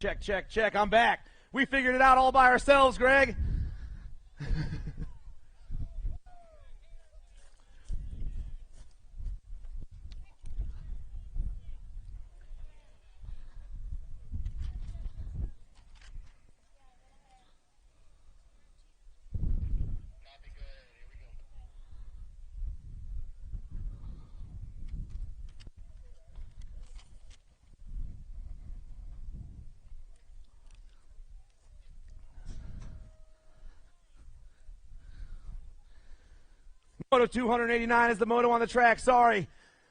Check, check, check. I'm back. We figured it out all by ourselves, Greg. Moto 289 is the moto on the track. Sorry,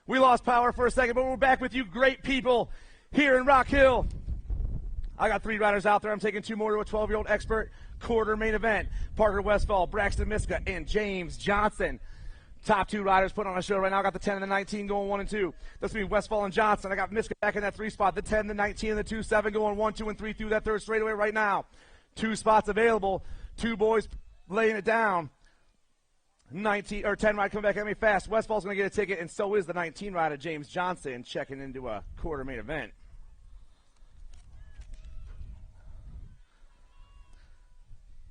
we lost power for a second, but we're back with you great people here in Rock Hill. I got 3 riders out there. I'm taking 2 more to a 12-year-old expert quarter main event. Parker Westfall, Braxton Miska, and James Johnson. Top 2 riders put on a show right now. I got the 10 and the 19 going 1 and 2. That's going to be Westfall and Johnson. I got Miska back in that 3 spot. The 10, the 19, and the 2-7 going 1, 2, and 3 through that 3rd straightaway right now. 2 spots available. 2 boys laying it down. 19 or 10 ride coming back at me fast. Westfall's going to get a ticket, and so is the 19 rider James Johnson checking into a quarter main event.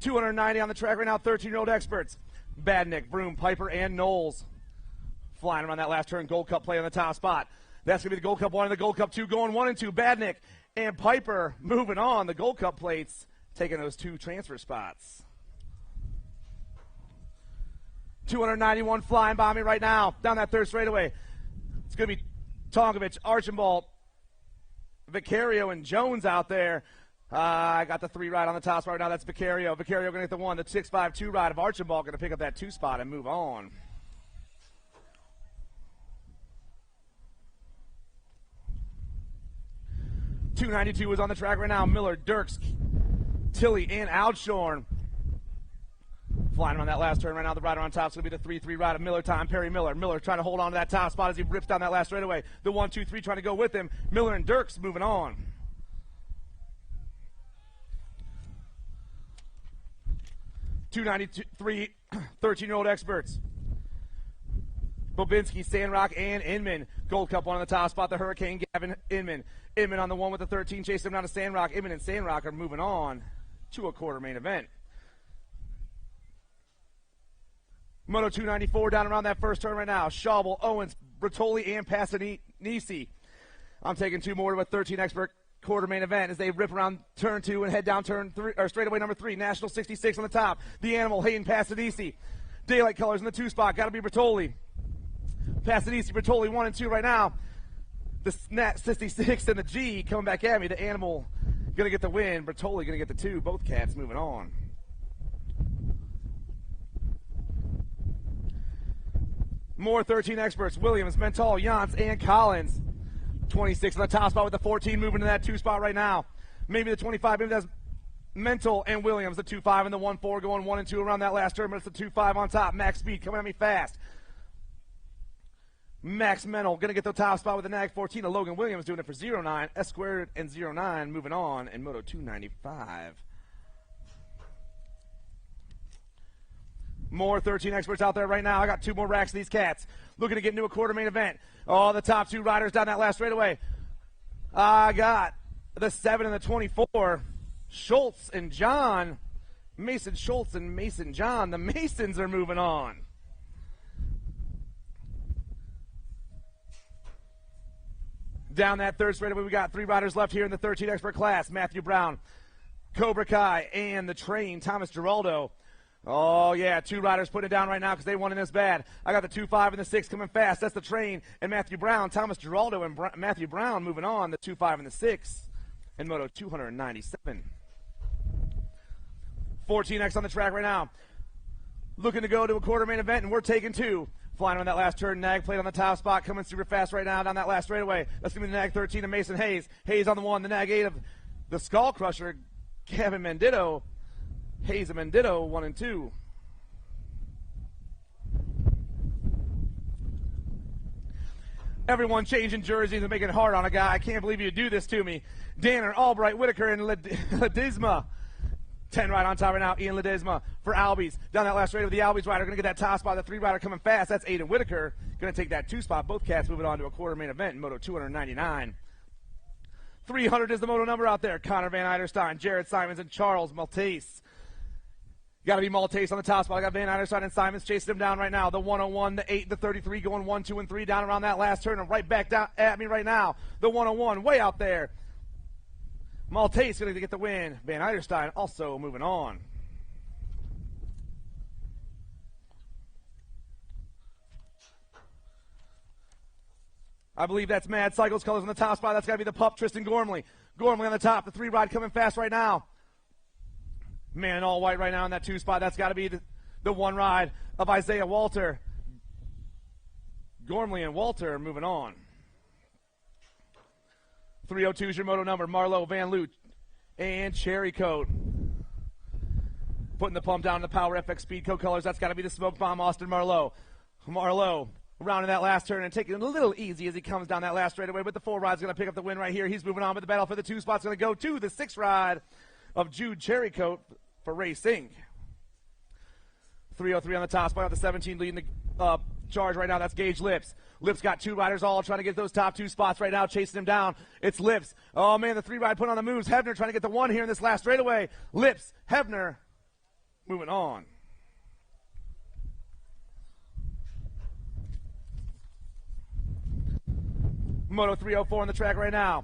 $290 on the track right now. 13-year-old experts: Badnick, Broom, Piper, and Knowles. Flying around that last turn. Gold Cup play on the top spot. That's going to be the Gold Cup 1 and the Gold Cup 2 going 1 and 2. Badnick and Piper moving on. The Gold Cup plates taking those 2 transfer spots. 291 flying by me right now down that 3rd straightaway. It's going to be Tonkovich, Archambault, Vicario, and Jones out there. I got the 3 ride on the top spot right now. That's Vicario. Vicario going to get the 1. The 6.52 ride of Archambault going to pick up that 2 spot and move on. $292 was on the track right now. Miller, Dirks, Tilley, and Outshorn. Flying on that last turn right now. The rider on top is going to be the 3-3 ride of Miller time. Perry Miller. Miller trying to hold on to that top spot as he rips down that last straightaway. The 1-2-3 trying to go with him. Miller and Dirks moving on. $293, 13-year-old experts: Bobinski, Sandrock, and Inman. Gold Cup 1 on the top spot. The Hurricane, Gavin Inman. Inman on the 1 with the 13, chasing him down to Sandrock. Inman and Sandrock are moving on to a quarter main event. Moto 294 down around that 1st turn right now. Schauble, Owens, Bertoli, and Passanisi. I'm taking 2 more to a 13 expert quarter main event as they rip around turn 2 and head down turn 3, or straightaway number 3. National 66 on the top. The Animal, Hayden Passanisi. Daylight colors in the 2 spot. Got to be Bertoli. Passanisi, Bertoli 1 and 2 right now. The Snat 66 and the G coming back at me. The Animal going to get the win. Bertoli going to get the 2. Both cats moving on. More 13 experts: Williams, Mental, Jans, and Collins. 26 on the top spot with the 14 moving to that 2 spot right now. Maybe the 25, maybe that's Mental and Williams. The 2-5 and the 1-4 going 1 and 2 around that last turn, but it's the 2-5 on top. Max Speed coming at me fast. Max Mental going to get the top spot with the Nag 14 of Logan Williams, doing it for 0-9. S squared and 0-9 moving on in Moto 295. More 13 experts out there right now. I got 2 more racks of these cats. Looking to get into a quarter main event. Oh, the top 2 riders down that last straightaway. I got the 7 and the 24. Schultz and John. Mason Schultz and Mason John. The Masons are moving on. Down that 3rd straightaway, we got 3 riders left here in the 13 expert class. Matthew Brown, Cobra Kai, and the train, Thomas Giraldo. Oh, yeah, 2 riders putting it down right now because they won in this bad. I got the 2-5 and the 6 coming fast. That's the train and Matthew Brown. Thomas Giraldo and Matthew Brown moving on. The 2-5 and the 6 in Moto 297. 14X on the track right now. Looking to go to a quarter main event, and we're taking 2. Flying on that last turn. Nag plate on the top spot, coming super fast right now down that last straightaway. That's going to be the Nag 13 of Mason Hayes. Hayes on the 1. The Nag 8 of the Skull Crusher, Gavin Menditto. Hayes and Menditto 1 and 2. Everyone changing jerseys and making it hard on a guy. I can't believe you do this to me. Danner, Albright, Whitaker, and Ledesma. 10 right on top right now. Ian Ledesma for Albies. Down that last straight with the Albies rider. Going to get that top spot. The 3 rider coming fast. That's Aiden Whitaker. Going to take that 2 spot. Both cats moving on to a quarter main event in Moto 299. 300 is the moto number out there. Connor Van Eiderstein, Jared Simons, and Charles Maltese. Got to be Maltese on the top spot. I got Van Eiderstein and Simons chasing him down right now. The 101, the 8, the 33 going 1, 2, and 3 down around that last turn and right back down at me right now. The 101 way out there. Maltese going to get the win. Van Eiderstein also moving on. I believe that's Mad Cycles colors on the top spot. That's got to be the pup, Tristan Gormley. Gormley on the top. The 3 ride coming fast right now. Man in all white right now in that 2 spot. That's got to be the 1 ride of Isaiah Walter. Gormley and Walter moving on. 302 is your moto number. Marlowe, Van Lute, and Cherry Coat. Putting the pump down in the Power FX Speed Coat colors. That's got to be the Smoke Bomb, Austin Marlowe. Marlowe rounding that last turn and taking it a little easy as he comes down that last straightaway. But the 4 ride's going to pick up the win right here. He's moving on, but the battle for the 2 spot's going to go to the 6 ride of Jude Cherrycoat for Racing. 303 on the top spot, the 17 leading the charge right now. That's Gage Lips. Lips got 2 riders all trying to get those top 2 spots right now, chasing him down. It's Lips. Oh, man, the 3 ride put on the moves. Hebner trying to get the 1 here in this last straightaway. Lips, Hebner, moving on. Moto 304 on the track right now.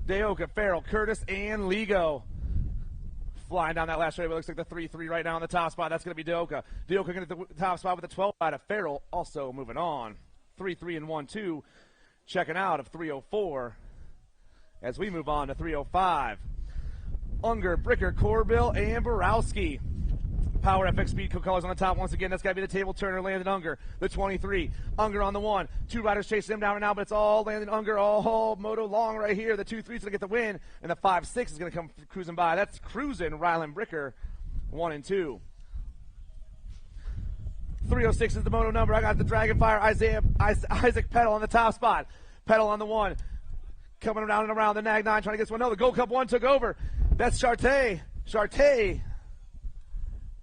Deoka, Farrell, Curtis, and Ligo. Flying down that last straightaway. Looks like the 3-3 right now on the top spot. That's going to be Deoka. Deoka going to get the top spot with the 12 ride of Farrell. Also moving on. 3-3 and 1-2. Checking out of 304 as we move on to 305. Unger, Bricker, Corbill, and Borowski. Power FX Speed Coat colors on the top once again. That's got to be the table turner, Landon Unger. The 23. Unger on the 1. 2 riders chasing him down right now, but it's all Landon Unger. All moto long right here. The 2-3 is going to get the win, and the 5-6 is going to come cruising by. That's cruising Rylan Bricker, 1 and 2. 306 is the moto number. I got the Dragonfire Isaac Peddle on the top spot. Peddle on the 1. Coming around and around the Nag 9 trying to get this one. No, the Gold Cup 1 took over. That's Charté. Charté.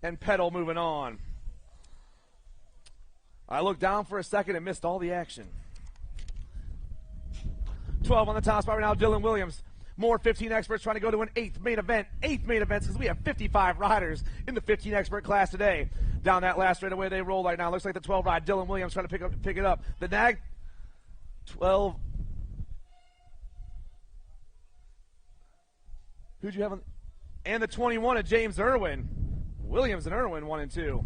And Peddle moving on. I looked down for a second and missed all the action. 12 on the top spot right now, Dylan Williams. More 15 experts trying to go to an 8th main event. 8th main events because we have 55 riders in the 15 expert class today. Down that last straightaway they roll right now. Looks like the 12 ride. Dylan Williams trying to pick it up. The Nag 12. Who'd you have on? And the 21 of James Irwin. Williams and Irwin 1 and 2.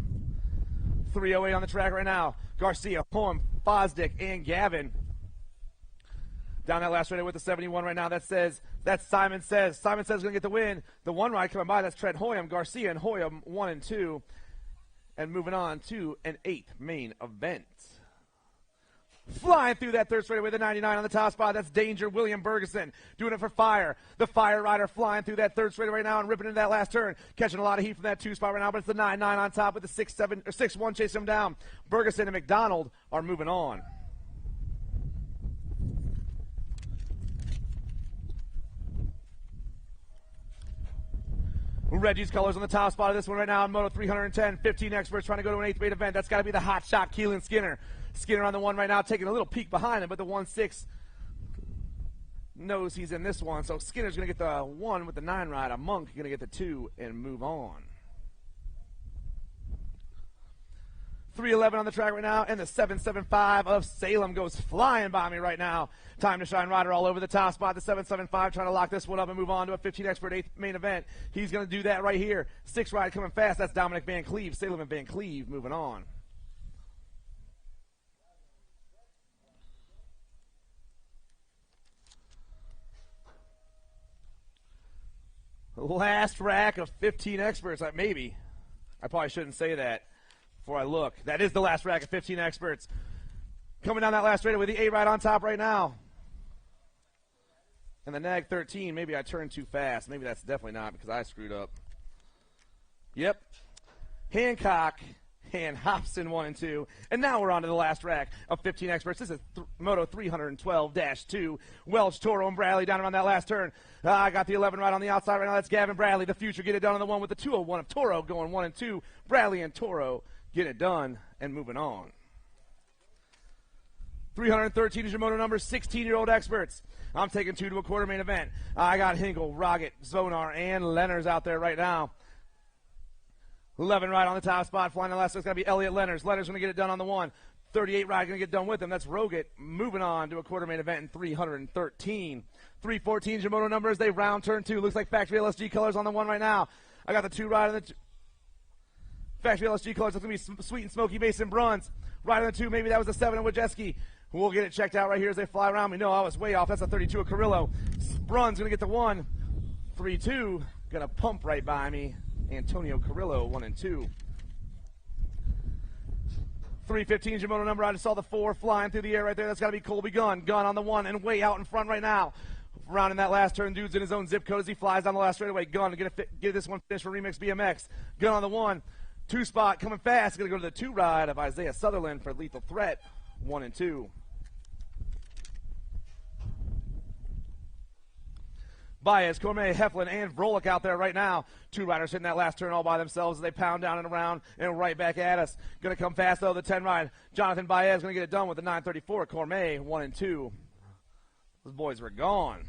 308 on the track right now. Garcia, Holm, Fosdick, and Gavin. Down that last straightaway with the 71 right now. That's Simon Says. Simon Says is going to get the win. The 1 ride coming by, that's Trent Hoyam, Garcia, and Hoyam 1 and 2. And moving on to an 8th main event. Flying through that 3rd straightaway, the 99 on the top spot. That's Danger William Bergeson doing it for Fire. The Fire rider flying through that 3rd straightaway right now and ripping into that last turn. Catching a lot of heat from that 2 spot right now, but it's the 9-9 on top with the 6-1 chasing him down. Bergeson and McDonald are moving on. Reggie's colors on the top spot of this one right now in Moto 310. 15 experts trying to go to an 8th main event. That's got to be the hot shot, Keelan Skinner. Skinner on the 1 right now, taking a little peek behind him, but the 1-6 knows he's in this one. So Skinner's going to get the 1 with the 9 ride. A Monk going to get the 2 and move on. 311 on the track right now, and the 775 of Salem goes flying by me right now. Time to Shine rider all over the top spot. The 775 trying to lock this one up and move on to a 15 expert 8th main event. He's going to do that right here. 6 ride coming fast. That's Dominic Van Cleve. Salem and Van Cleve moving on. Last rack of 15 experts. Maybe. I probably shouldn't say that before I look. That is the last rack of 15 experts. Coming down that last straightaway with the 8 ride on top right now. And the Nag 13, maybe I turned too fast. Maybe that's definitely not because I screwed up. Yep. Hancock and Hobson 1 and 2. And now we're on to the last rack of 15 experts. This is Moto 312-2. Welch, Toro, and Bradley down around that last turn. I got the 11 right on the outside right now. That's Gavin Bradley. The future get it done on the 1 with the 201 of Toro going 1 and 2. Bradley and Toro get it done and moving on. 313 is your moto number, 16-year-old experts. I'm taking 2 to a quarter main event. I got Hinkle, Roggett, Zonar, and Lenners out there right now. 11 ride on the top spot. Flying the last, so it's going to be Elliot Lenners. Lenners going to get it done on the 1. 38 ride going to get done with him. That's Roggett moving on to a quarter main event in 313. 314 is your moto number as they round turn 2. Looks like factory LSG colors on the 1 right now. I got the 2 ride on the factory LSG colors. It's going to be Sweet and Smoky Mason Bruns. Ride on the 2, maybe that was a 7 of Wojcicki. We'll get it checked out right here as they fly around me. No, I was way off. That's a 32 of Carrillo. Bruns going to get the 1. 3-2. Going to pump right by me. Antonio Carrillo, 1 and 2. 315 is your moto number. I just saw the 4 flying through the air right there. That's got to be Colby Gunn. Gunn on the 1 and way out in front right now. Rounding that last turn, dude's in his own zip code as he flies down the last straightaway. Gunn to get this one finished for Remix BMX. Gunn on the 1. 2 spot coming fast. Going to go to the 2 ride of Isaiah Sutherland for Lethal Threat, 1 and 2. Baez, Cormier, Heflin, and Vrolik out there right now. 2 riders hitting that last turn all by themselves as they pound down and around and right back at us. Going to come fast, though, the 10 ride. Jonathan Baez going to get it done with the 934. Cormier, 1 and 2. Those boys were gone.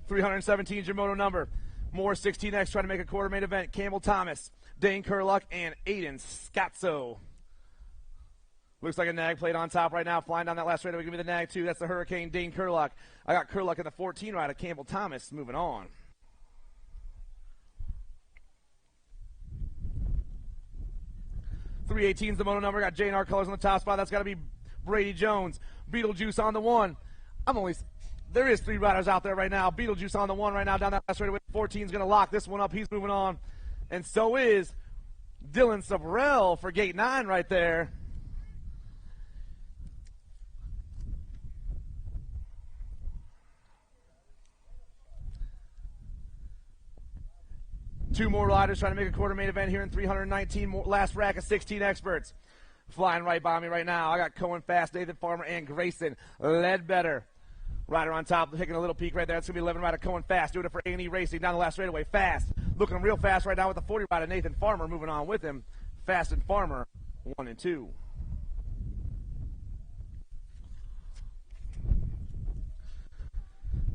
317 is your moto number. More 16X trying to make a quarter main event. Campbell Thomas, Dane Kurluck, and Aiden Scatso. Looks like a nag plate on top right now, flying down that last straightaway. Give me the nag, too. That's the Hurricane, Dane Kurluck. I got Kurluck in the 14 ride of Campbell Thomas. Moving on. .318 is the moto number. Got J&R colors on the top spot. That's got to be Brady Jones. Beetlejuice on the 1. There is 3 riders out there right now. Beetlejuice on the 1 right now down that last straightaway. 14 is going to lock this one up. He's moving on. And so is Dylan Sabrell for gate 9 right there. Two more riders trying to make a quarter main event here in 319. Last rack of 16 experts. Flying right by me right now. I got Cohen Fast, Nathan Farmer, and Grayson Ledbetter. Rider on top, taking a little peek right there. That's going to be 11 rider Cohen Fast, doing it for A&E Racing down the last straightaway. Fast, looking real fast right now with the 40 rider Nathan Farmer moving on with him. Fast and Farmer, 1 and 2.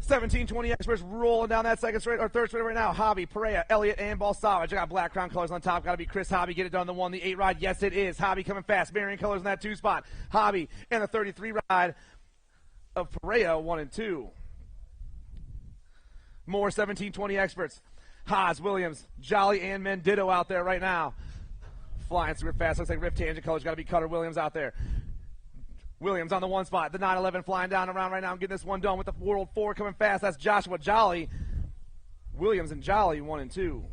$17.20 experts rolling down that third straight right now. Hobby, Perea, Elliott, and Balsavage. I got black crown colors on top. Got to be Chris Hobby. Get it done. The 1, the 8 ride. Yes, it is. Hobby coming fast. Marion colors in that 2 spot. Hobby and the 33 ride of Perea, 1 and 2. More 17.20 experts. Haas, Williams, Jolly, and Mendito out there right now. Flying super fast. Looks like Rift Tangent colors. Got to be Cutter Williams out there. Williams on the 1 spot. The 911 flying down around right now. I'm getting this one done with the World 4 coming fast. That's Joshua Jolly. Williams and Jolly, 1 and 2.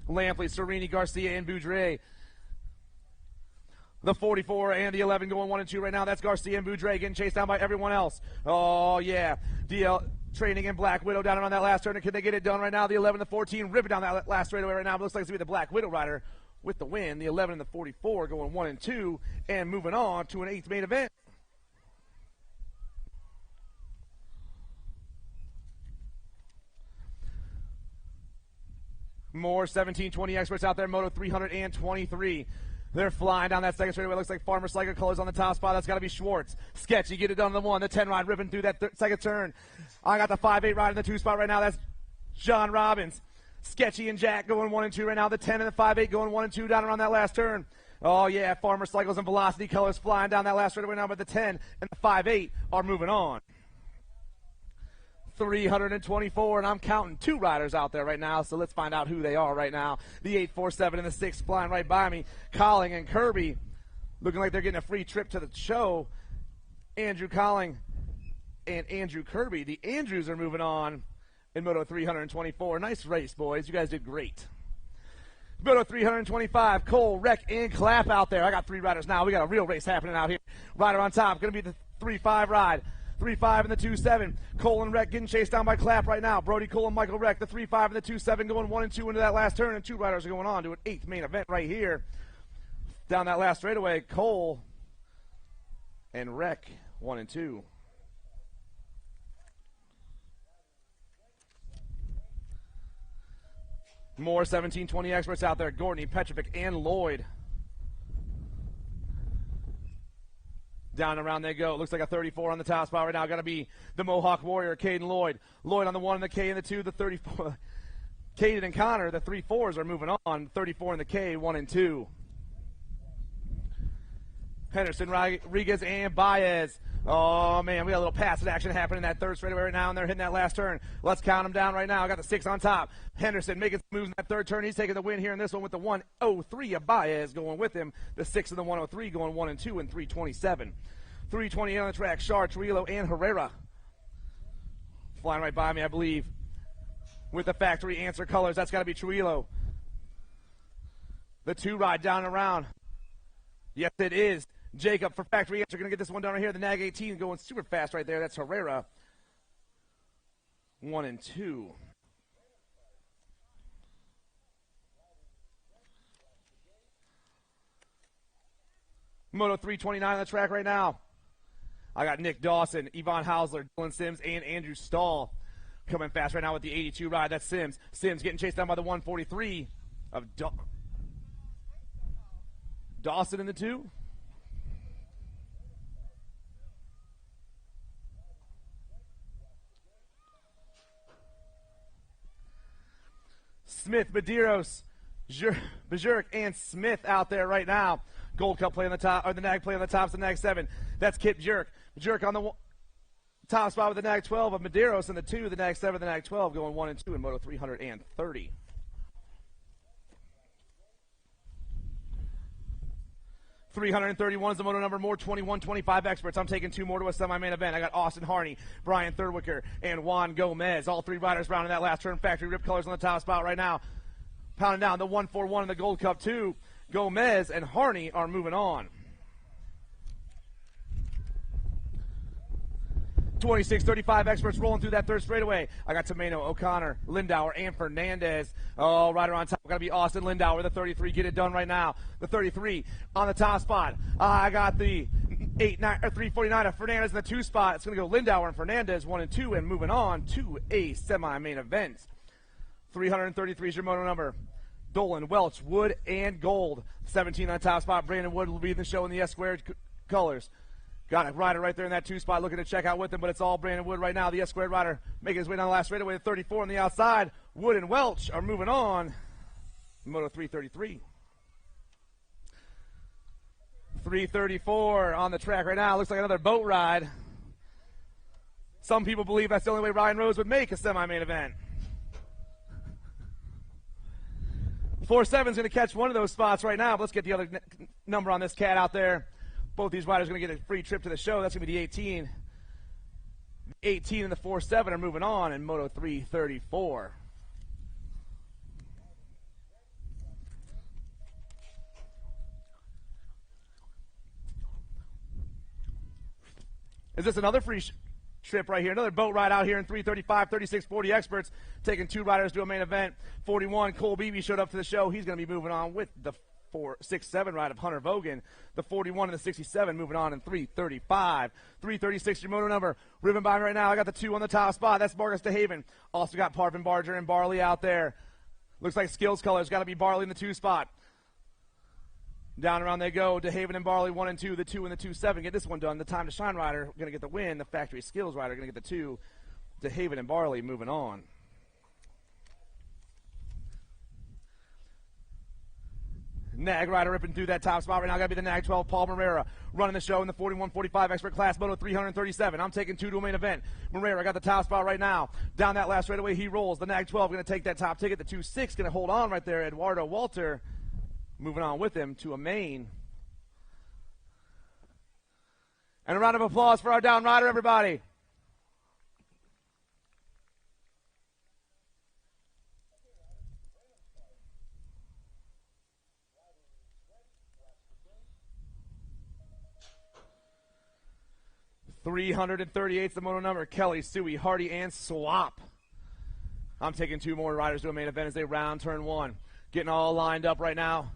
Lampley, Serini, Garcia, and Boudre. The 44 and the 11 going 1 and 2 right now. That's Garcia and Boudre getting chased down by everyone else. Oh, yeah. DL training in Black Widow down around that last turn. Can they get it done right now? The 11 and the 14 ripping down that last straightaway right now. But looks like it's going to be the Black Widow rider with the win. The 11 and the 44 going 1 and 2 and moving on to an 8th main event. More 17.20 experts out there. Moto 323. They're flying down that second straightaway. Looks like Farmer Sliker colors on the top spot. That's got to be Schwartz. Sketchy, get it done on the 1. The 10 ride ripping through that second turn. I got the 5-8 ride in the 2 spot right now. That's John Robbins. Sketchy and Jack going 1 and 2 right now. The 10 and the 5-8 going 1 and 2 down around that last turn. Oh, yeah, Farmer Cycles and Velocity colors flying down that last straightaway now, but the 10 and the 5-8 are moving on. 324, and I'm counting 2 riders out there right now, so let's find out who they are right now. The 847 and the 6 flying right by me. Colling and Kirby looking like they're getting a free trip to the show. Andrew Colling and Andrew Kirby. The Andrews are moving on in Moto 324. Nice race, boys. You guys did great. Moto 325, Cole, Wreck, and Clap out there. I got 3 riders now. We got a real race happening out here. Rider on top, going to be the 3-5 ride. 3-5 and the 2-7. Cole and Wreck getting chased down by Clap right now. Brody Cole and Michael Wreck, the 3-5 and the 2-7 going 1 and 2 into that last turn, and 2 riders are going on to an 8th main event right here. Down that last straightaway, Cole and Wreck, 1 and 2. More 1720 experts out there. Gortney, Petrovic, and Lloyd. Down and around they go. Looks like a 34 on the top spot right now. Got to be the Mohawk Warrior, Caden Lloyd. Lloyd on the 1 and the K and the 2, the 34. Caden and Connor, the 3-4s are moving on. 34 and the K, 1 and 2. Henderson, Rodriguez, and Baez. Oh, man, we got a little passive action happening in that third straightaway right now, and they're hitting that last turn. Let's count them down right now. I got the 6 on top. Henderson making some moves in that third turn. He's taking the win here in this one with the 103 of Baez going with him. The 6 and the 103 going 1 and 2 and 327. 328 on the track. Shar, Trillo, and Herrera. Flying right by me, I believe, with the factory answer colors. That's got to be Trillo. The 2 ride down and around. Yes, it is. Jacob for factory answer. Going to get this one down right here. The Nag 18 going super fast right there. That's Herrera. 1 and 2. Moto 329 on the track right now. I got Nick Dawson, Yvonne Hausler, Dylan Sims, and Andrew Stahl coming fast right now with the 82 ride. That's Sims. Sims getting chased down by the 143 of Dawson in the 2. Smith, Medeiros, Bajurk, and Smith out there right now. Gold Cup play on the top, or the Nag play on the top, the Nag 7. That's Kip Bajurk. Bajurk on the top spot with the Nag 12 of Medeiros, and the 2, the Nag 7, the Nag 12 going 1 and 2 in Moto 330. $331 is the moto number. More 21-25 experts. I'm taking 2 more to a semi-main event. I got Austin Harney, Brian Thurwicker, and Juan Gomez. All 3 riders rounding that last turn. Factory Rip Colors on the top spot right now. Pounding down the 141 in the Gold Cup 2. Gomez and Harney are moving on. 26-35 experts rolling through that third straightaway. I got Tomeno, O'Connor, Lindauer, and Fernandez. Oh, right around top. Got to be Austin Lindauer, the 33. Get it done right now. The 33 on the top spot. I got the 349 of Fernandez in the 2 spot. It's going to go Lindauer and Fernandez 1 and 2, and moving on to a semi-main event. 333 is your moto number. Dolan, Welch, Wood, and Gold. 17 on top spot. Brandon Wood will be the show in the S-squared colors. Got a rider right there in that 2 spot looking to check out with him, but it's all Brandon Wood right now. The S-squared rider making his way down the last straightaway. The 34 on the outside. Wood and Welch are moving on. Moto 333. 334 on the track right now. Looks like another boat ride. Some people believe that's the only way Ryan Rose would make a semi-main event. 4-7 is going to catch one of those spots right now, but let's get the other number on this cat out there. Both these riders are going to get a free trip to the show. That's going to be the 18. The 18 and the 4-7 are moving on in Moto 334. Is this another free trip right here? Another boat ride out here in 335, 36, 40 experts, taking 2 riders to a main event. 41, Cole Beebe showed up to the show. He's going to be moving on with the 6-7 ride of Hunter Vogan. The 41 and the 67 moving on in 335. 336, your moto number. Ribbon by me right now. I got the 2 on the top spot. That's Marcus DeHaven. Also got Parvin Barger and Barley out there. Looks like skills colors. Got to be Barley in the 2 spot. Down around they go. DeHaven and Barley 1 and 2. The 2 and the 2-7. Get this one done. The Time to Shine rider going to get the win. The factory skills rider going to get the 2. DeHaven and Barley moving on. Nag rider ripping through that top spot right now. Got to be the Nag 12, Paul Moreira, running the show in the 41-45 expert class, Moto 337. I'm taking 2 to a main event. Moreira got the top spot right now. Down that last straightaway, he rolls. The Nag 12 going to take that top ticket. The 2-6 going to hold on right there. Eduardo Walter moving on with him to a main. And a round of applause for our down rider, everybody. $338's the moto number. Kelly, Suey, Hardy, and Swap. I'm taking 2 more riders to a main event as they round turn 1. Getting all lined up right now.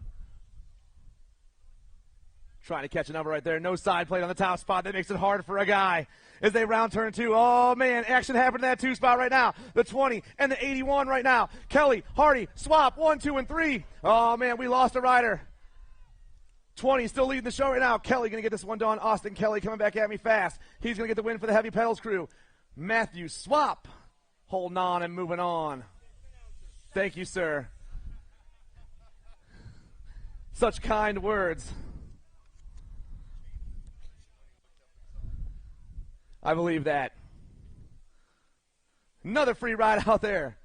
Trying to catch a number right there. No side plate on the top spot. That makes it hard for a guy as they round turn 2. Oh, man, action happened in that 2 spot right now. The 20 and the 81 right now. Kelly, Hardy, swap, 1, 2, and 3. Oh, man, we lost a rider. 20 still leading the show right now. Kelly going to get this one done. Austin Kelly coming back at me fast. He's going to get the win for the Heavy Pedals crew. Matthew, swap, holding on and moving on. Thank you, sir. Such kind words. I believe that. Another free ride out there.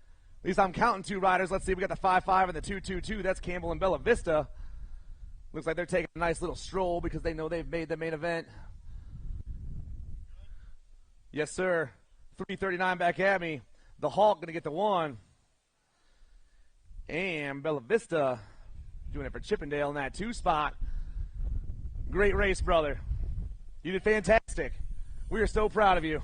At least I'm counting 2 riders. Let's see. We got the 5-5 and the 2-2-2. That's Campbell and Bella Vista. Looks like they're taking a nice little stroll because they know they've made the main event. Yes, sir. 339 back at me. The Hulk going to get the 1. And Bella Vista doing it for Chippendale in that 2 spot. Great race, brother. You did fantastic. We are so proud of you.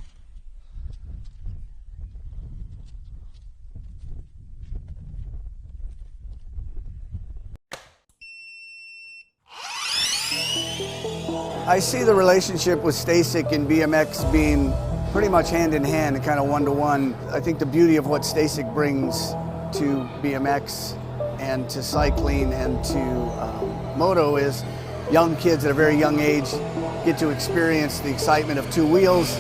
I see the relationship with Stacyc and BMX being pretty much hand in hand and kind of one-to-one. I think the beauty of what Stacyc brings to BMX and to cycling and to moto is young kids at a very young age get to experience the excitement of 2 wheels,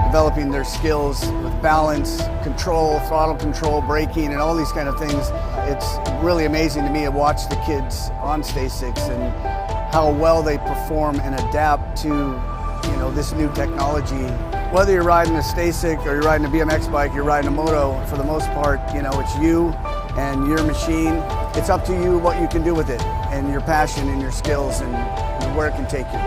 developing their skills with balance, control, throttle control, braking, and all these kind of things. It's really amazing to me to watch the kids on Stacycs and how well they perform and adapt to, this new technology. Whether you're riding a Stacyc or you're riding a BMX bike, you're riding a moto, for the most part, it's you and your machine. It's up to you what you can do with it and your passion and your skills and where it can take you.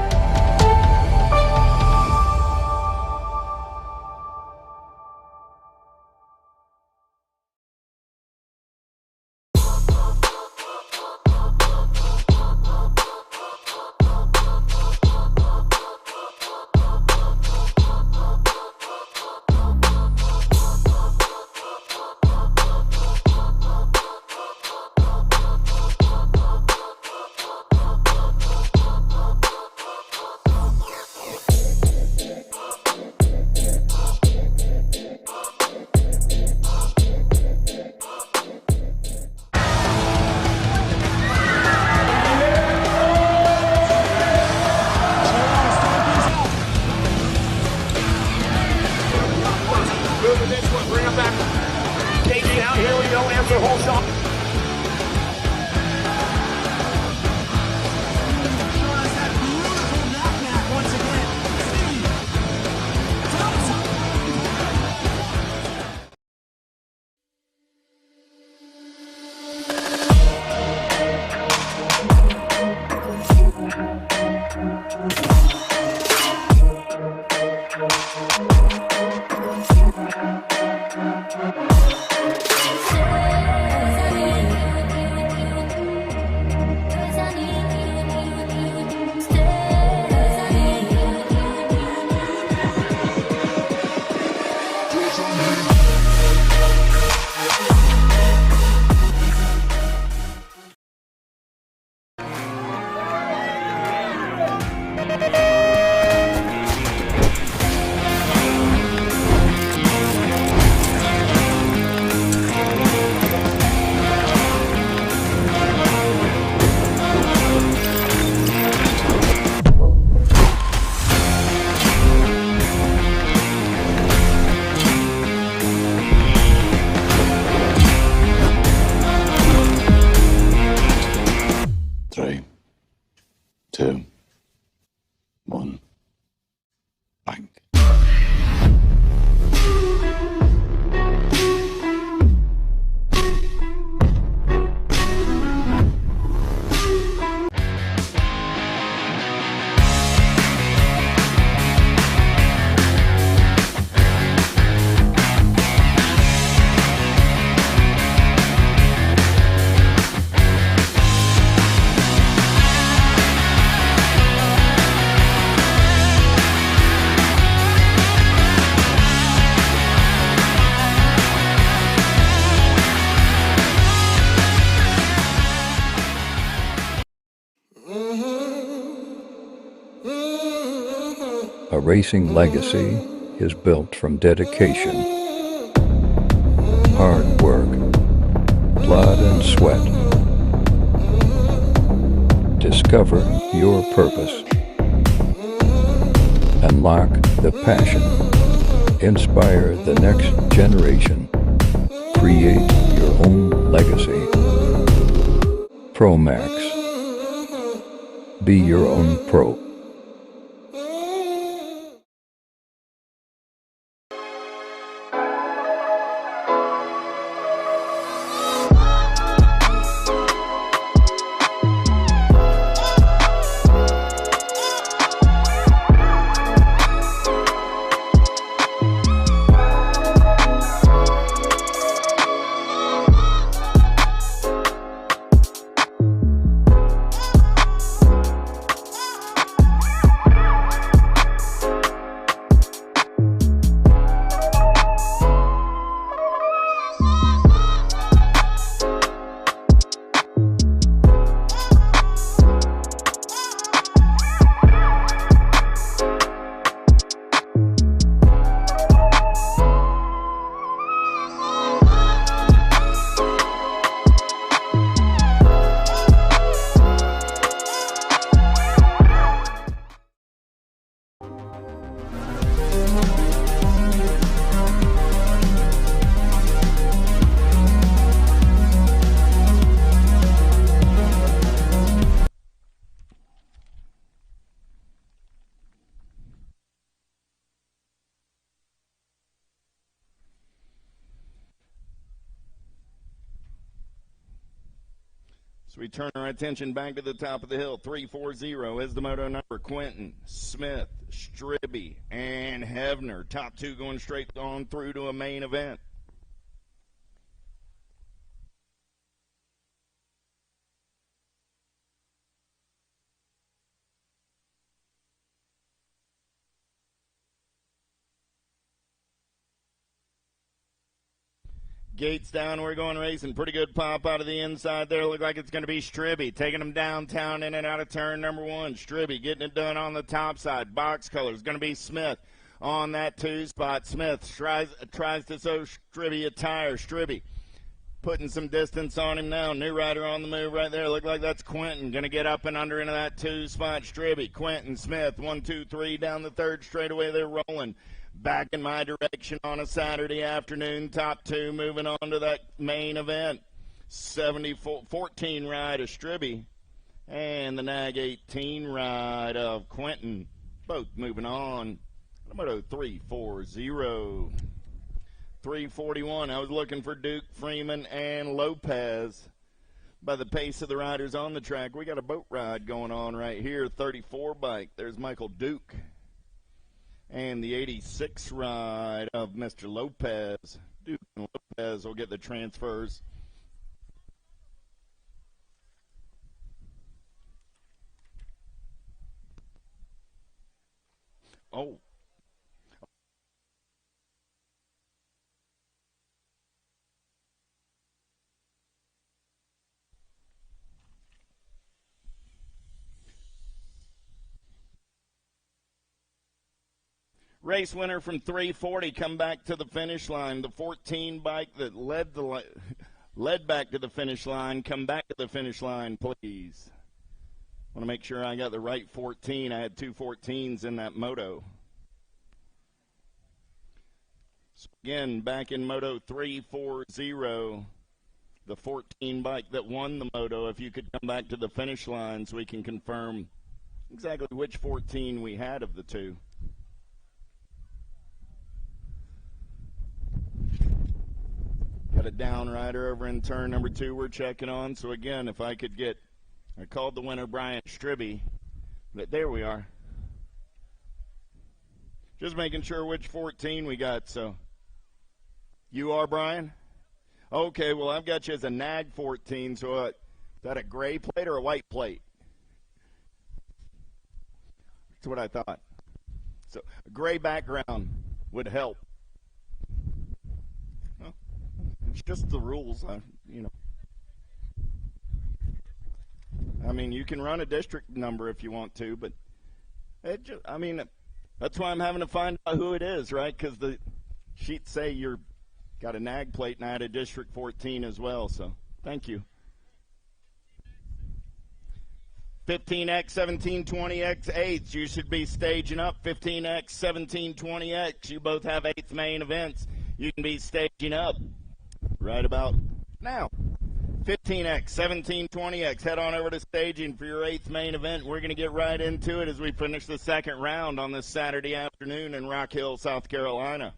A racing legacy is built from dedication, hard work, blood and sweat. Discover your purpose. Unlock the passion. Inspire the next generation. Create your own legacy. Promax. Be your own pro. So we turn our attention back to the top of the hill. 340 is the moto number. Quentin, Smith, Stribby, and Hevner. Top two going straight on through to a main event. Gates down, we're going racing. Pretty good pop out of the inside there. Look like it's going to be Stribby taking him downtown in and out of turn number one. Stribby getting it done on the top side. Box color is going to be Smith on that two spot. Smith tries to show Stribby a tire. Stribby putting some distance on him now. New rider on the move right there. Look like that's Quentin. Going to get up and under into that two spot. Stribby, Quentin, Smith, 1, 2, 3 down the third straightaway. They're rolling. Back in my direction on a Saturday afternoon. Top two moving on to that main event. 14 ride of Stribby and the Nag 18 ride of Quentin. Both moving on. Moto 340. 341. I was looking for Duke, Freeman, and Lopez. By the pace of the riders on the track, we got a boat ride going on right here. 34 bike. There's Michael Duke. And the 86 ride of Mr. Lopez. Duke and Lopez will get the transfers. Oh. Race winner from 340 come back to the finish line. The 14 bike that led back to the finish line, come back to the finish line, please. Want to make sure I got the right 14. I had two 14s in that moto. So again, back in Moto 340, the 14 bike that won the moto. If you could come back to the finish line so we can confirm exactly which 14 we had of the two. Got a down rider over in turn number two we're checking on. So again, if I could get, I called the winner Brian Stribby, but there we are. Just making sure which 14 we got. So you are Brian? Okay, well I've got you as a Nag 14. So is that a gray plate or a white plate? That's what I thought. So a gray background would help. It's just the rules, you know. I mean, you can run a district number if you want to, but That's why I'm having to find out who it is, right? Because the sheets say you're got a nag plate, and I had a District 14 as well, so thank you. 15X, 1720X, 8s. You should be staging up. 15X, 1720X. You both have 8th main events. You can be staging up right about now. 15X, 1720X. Head on over to staging for your 8th main event. We're going to get right into it as we finish the second round on this Saturday afternoon in Rock Hill, South Carolina.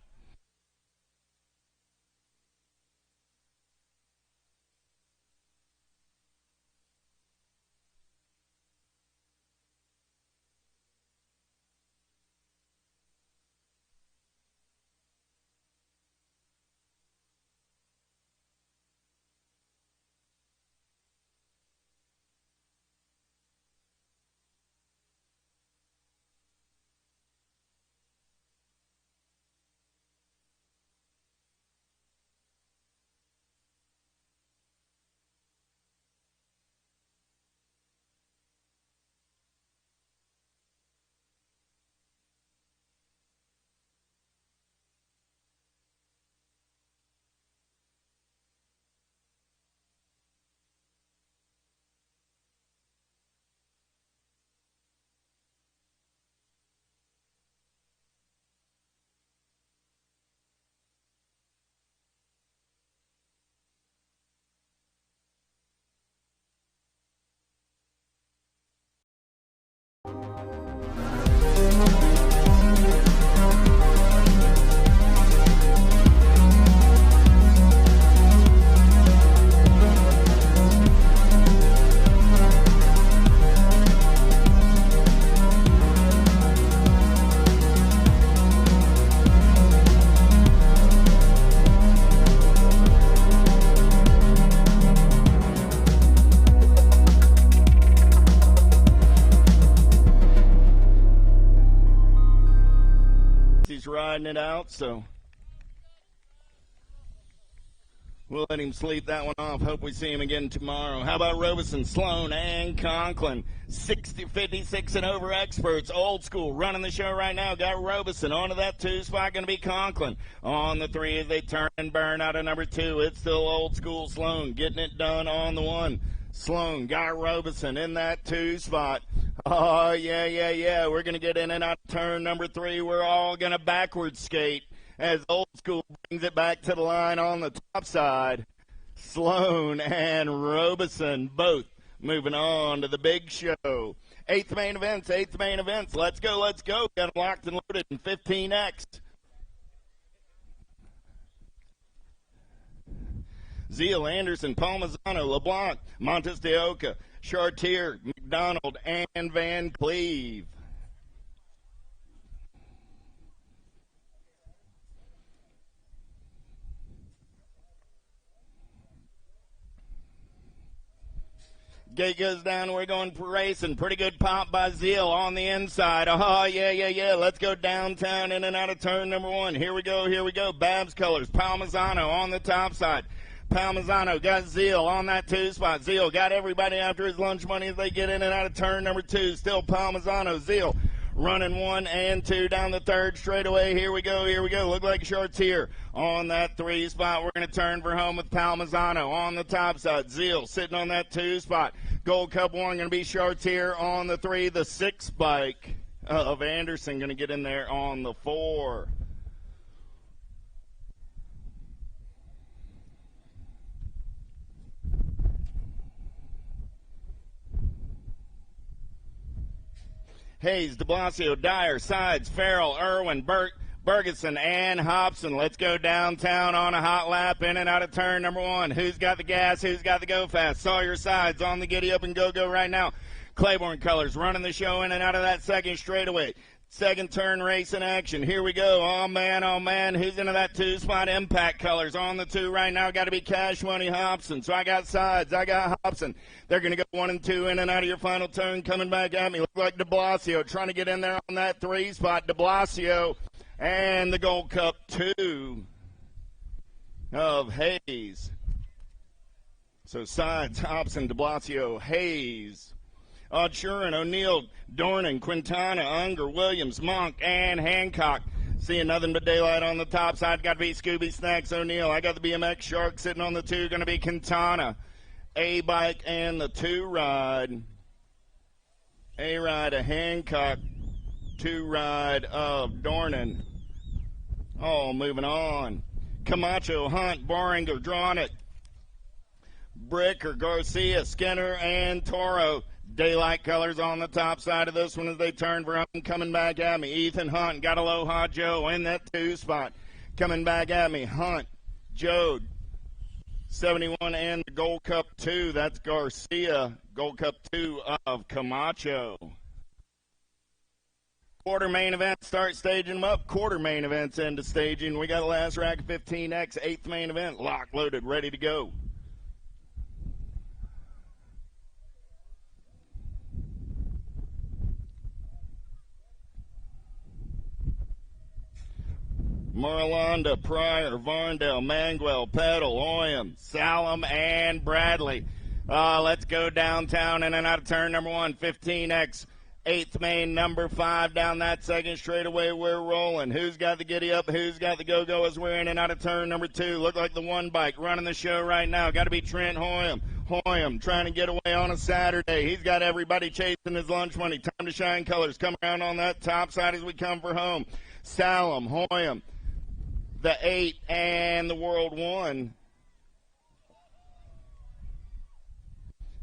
He's riding it out, so we'll let him sleep that one off. Hope we see him again tomorrow. How about Robeson, Sloan, and Conklin? 60, 56 and over experts, old school, running the show right now. Got Robeson onto that 2 spot, going to be Conklin. On the 3 as they turn and burn out of number 2. It's still old school Sloan getting it done on the 1. Sloan got Robeson in that 2 spot. Oh, yeah. We're going to get in and out of turn number 3. We're all going to backwards skate as old school brings it back to the line on the top side. Sloan and Robeson both moving on to the big show. 8th main events. Let's go. Got them locked and loaded in 15X. Zeal, Anderson, Palmisano, LeBlanc, Montes de Oca, Chartier, McDonald, and Van Cleve. Gate goes down. We're going racing. Pretty good pop by Zeal on the inside. Oh, yeah. Let's go downtown in and out of turn number 1. Here we go. Babs Colors. Palmisano on the top side. Palmisano got Zeal on that 2 spot. Zeal got everybody after his lunch money as they get in and out of turn number 2. Still Palmisano. Zeal running 1 and 2 down the 3rd straightaway. Here we go. Look like Chartier on that 3 spot. We're going to turn for home with Palmisano on the top side. Zeal sitting on that 2 spot. Gold Cup 1 going to be Chartier on the 3. The 6 bike of Anderson going to get in there on the 4. Hayes, de Blasio, Dyer, Sides, Farrell, Irwin, Bergeson, and Hobson. Let's go downtown on a hot lap, in and out of turn number 1. Who's got the gas? Who's got the go fast? Sawyer Sides on the giddy up and go right now. Claiborne Colors running the show in and out of that 2nd straightaway. 2nd turn race in action. Here we go. Oh, man. Who's into that 2 spot? Impact Colors on the 2 right now. Got to be Cash Money Hobson. So I got Sides. I got Hobson. They're going to go 1 and 2 in and out of your final turn. Coming back at me. Look like de Blasio trying to get in there on that 3 spot. De Blasio and the Gold Cup 2 of Hayes. So Sides, Hobson, de Blasio, Hayes. Shurin, O'Neill, Dornan, Quintana, Unger, Williams, Monk, and Hancock. Seeing nothing but daylight on the top side. Got to be Scooby Snacks O'Neill. I got the BMX Shark sitting on the 2. Going to be Quintana. A-Bike and the 2 ride. A-Ride of Hancock. 2 ride of Dornan. Oh, moving on. Camacho, Hunt, Boringer, drawing it. Bricker, Garcia, Skinner, and Toro. Daylight colors on the top side of this one as they turn for home. Coming back at me. Ethan Hunt got Aloha Joe in that 2 spot. Coming back at me. Hunt, Joe, 71 and the Gold Cup 2. That's Garcia. Gold Cup 2 of Camacho. Quarter main event, start staging them up. Quarter main events into staging. We got a last rack of 15X, 8th main event. Lock, loaded, ready to go. Marlonda, Pryor, Varndale, Manguel, Petal, Oyam, Salem, and Bradley. Let's go downtown and then out of turn number 1, 15X, 8th main, number 5, down that second straightaway. We're rolling. Who's got the giddy up? Who's got the go-go as we're in and out of turn number 2? Look like the 1 bike running the show right now. Got to be Trent Hoyam. Hoyam trying to get away on a Saturday. He's got everybody chasing his lunch money. Time to shine colors. Come around on that top side as we come for home. Salem, Hoyam, the 8, and the World 1.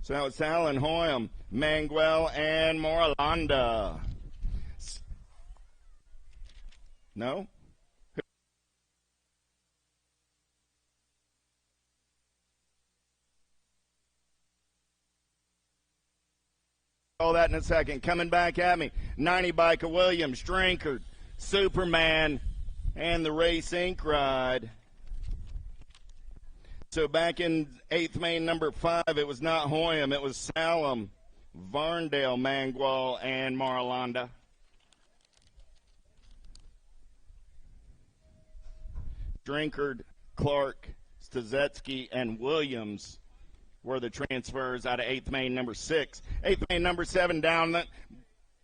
So that was Sal and Hoyam, Manguel, and Moralanda. No? All that in a second. Coming back at me, 90 bike of Williams, Drinkard, Superman, and the Race Inc. ride. So back in 8th main, number 5, it was not Hoyam, it was Salem, Varndale, Manguel, and Marlanda. Drinkard, Clark, Stazetsky, and Williams were the transfers out of 8th main, number 6. 8th main, number 7, down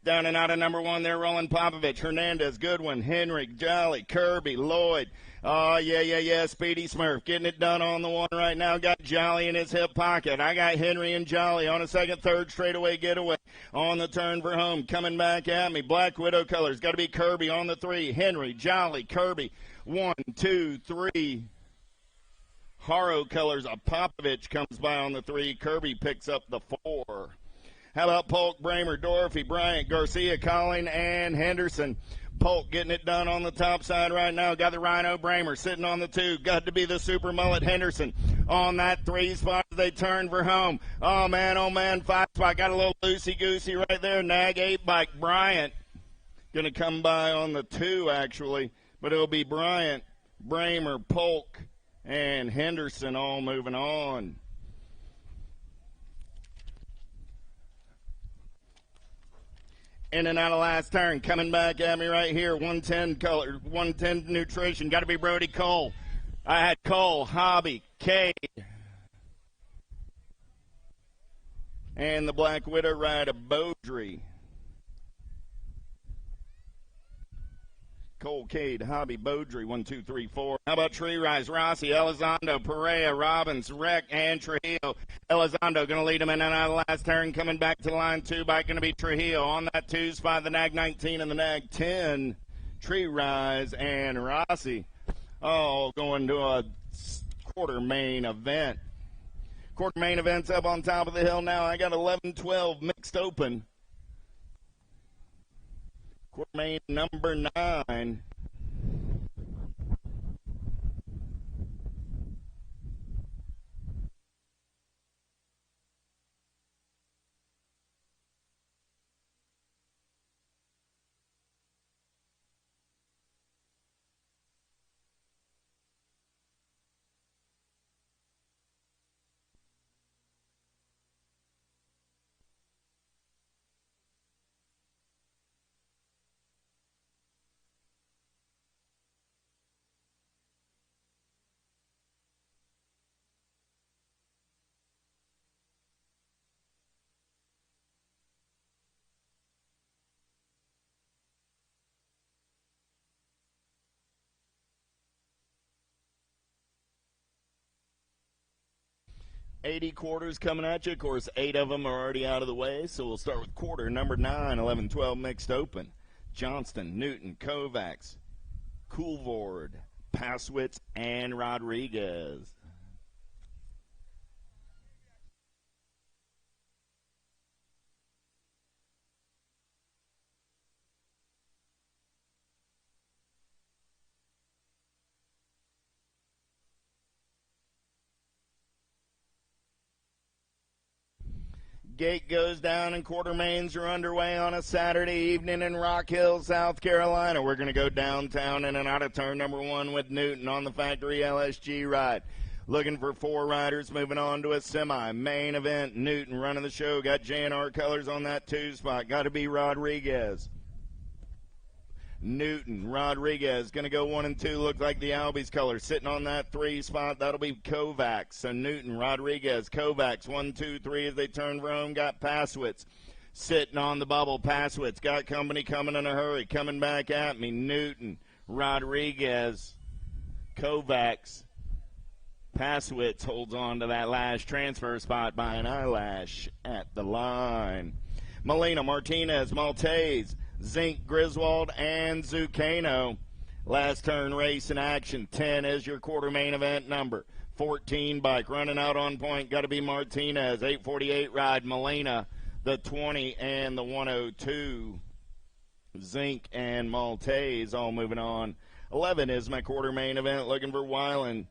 and out of number 1, they're rolling Popovich, Hernandez, Goodwin, Henry, Jolly, Kirby, Lloyd. Oh, yeah, Speedy Smurf getting it done on the 1 right now. Got Jolly in his hip pocket. I got Henry and Jolly on a second, third straightaway getaway. On the turn for home, coming back at me. Black Widow colors. Got to be Kirby on the 3. Henry, Jolly, Kirby. 1, 2, 3. Haro colors. Popovich comes by on the 3. Kirby picks up the 4. How about Polk, Bramer, Dorothy, Bryant, Garcia, Collin, and Henderson? Polk getting it done on the top side right now. Got the Rhino, Bramer sitting on the 2. Got to be the Super Mullet, Henderson on that 3 spot. They turn for home. Oh, man, 5 spot. Got a little loosey-goosey right there. Nag 8 bike. Bryant going to come by on the 2, actually. But it'll be Bryant, Bramer, Polk, and Henderson all moving on. In and out of last turn, coming back at me right here, 110 color, 110 nutrition, got to be Brody Cole. I had Cole, Hobby, Cade, and the Black Widow ride of Beaudry. Cole, Cade, Hobby, Beaudry, 1, 2, 3, 4. How about Tree Rise, Rossi, Elizondo, Perea, Robbins, Rec, and Trujillo. Elizondo going to lead him in and out of the last turn. Coming back to line 2, bike going to be Trujillo. On that 2 spot, the Nag 19 and the Nag 10. Tree Rise and Rossi. Oh, going to a quarter main event. Quarter main event's up on top of the hill now. I got 11-12 mixed open. Quarter main number 9. 80 quarters coming at you. Of course, 8 of them are already out of the way, so we'll start with quarter number 9, 11, 12 mixed open. Johnston, Newton, Kovacs, Coolvord, Passwitz, and Rodriguez. Gate goes down and quarter mains are underway on a Saturday evening in Rock Hill, South Carolina. We're going to go downtown in and out of turn number 1 with Newton on the factory LSG ride. Looking for 4 riders, moving on to a semi. Main event, Newton running the show. Got JNR colors on that 2 spot. Got to be Rodriguez. Newton, Rodriguez, going to go 1 and 2. Look like the Albies color. Sitting on that 3 spot, that'll be Kovacs. So Newton, Rodriguez, Kovacs, 1, 2, 3 as they turn for home. Got Passwitz sitting on the bubble. Passwitz got company coming in a hurry. Coming back at me. Newton, Rodriguez, Kovacs. Passwitz holds on to that last transfer spot by an eyelash at the line. Molina, Martinez, Maltese, Zink, Griswold, and Zucchino. Last turn race in action. 10 is your quarter main event number. 14 bike running out on point. Got to be Martinez. 848 ride. Molina, the 20 and the 102. Zink and Maltese all moving on. 11 is my quarter main event. Looking for Weiland,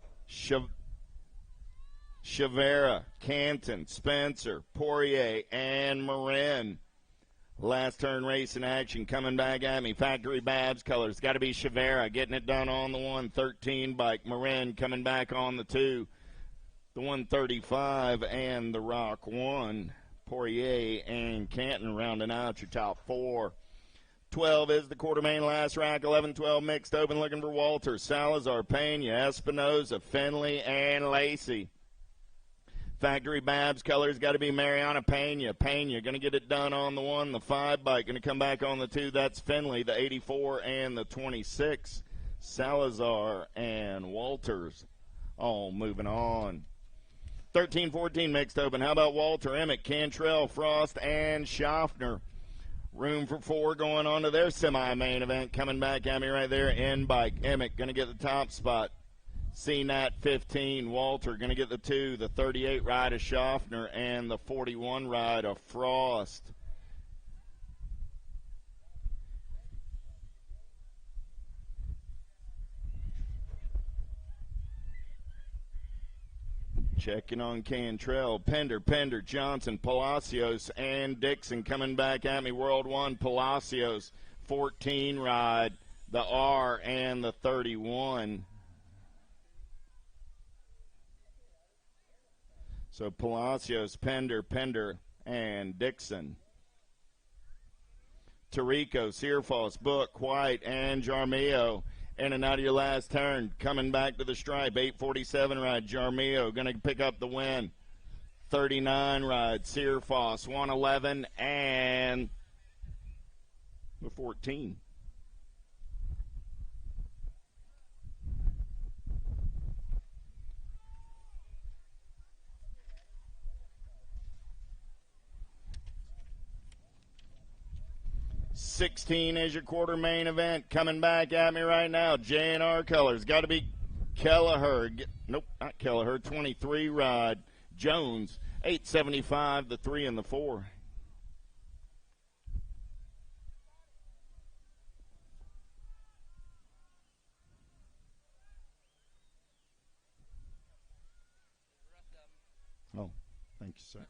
Chavera, Canton, Spencer, Poirier, and Marin. Last turn race in action coming back at me. Factory Babs colors. Got to be Chavera getting it done on the 113 bike. Marin coming back on the 2. The 135 and the Rock 1. Poirier and Canton rounding out your top 4. 12 is the quarter main last rack. 11, 12 mixed open. Looking for Walter, Salazar, Pena, Espinoza, Finley, and Lacey. Factory Babs colors got to be Mariana Pena. Pena going to get it done on the 1. The 5 bike going to come back on the 2. That's Finley, the 84 and the 26. Salazar and Walters all moving on. 13, 14 mixed open. How about Walter, Emmett, Cantrell, Frost, and Schaffner? Room for 4 going on to their semi-main event. Coming back at me right there, N-bike. Emmett going to get the top spot. CNAT 15, Walter going to get the 2, the 38 ride of Schaffner, and the 41 ride of Frost. Checking on Cantrell, Pender, Johnson, Palacios, and Dixon coming back at me. World 1, Palacios, 14 ride, the R, and the 31. So Palacios, Pender, and Dixon. Tarico, Searfoss, Book, White, and Jarmillo. In and out of your last turn. Coming back to the stripe. 847 ride, Jarmillo. Going to pick up the win. 39 ride, Searfoss. 111 and the 14. $16 is your quarter main event. Coming back at me right now. JNR colors. Got to be Kelleher. Nope, not Kelleher. 23 ride. Jones. 875, the 3 and the 4. Oh, thank you, sir.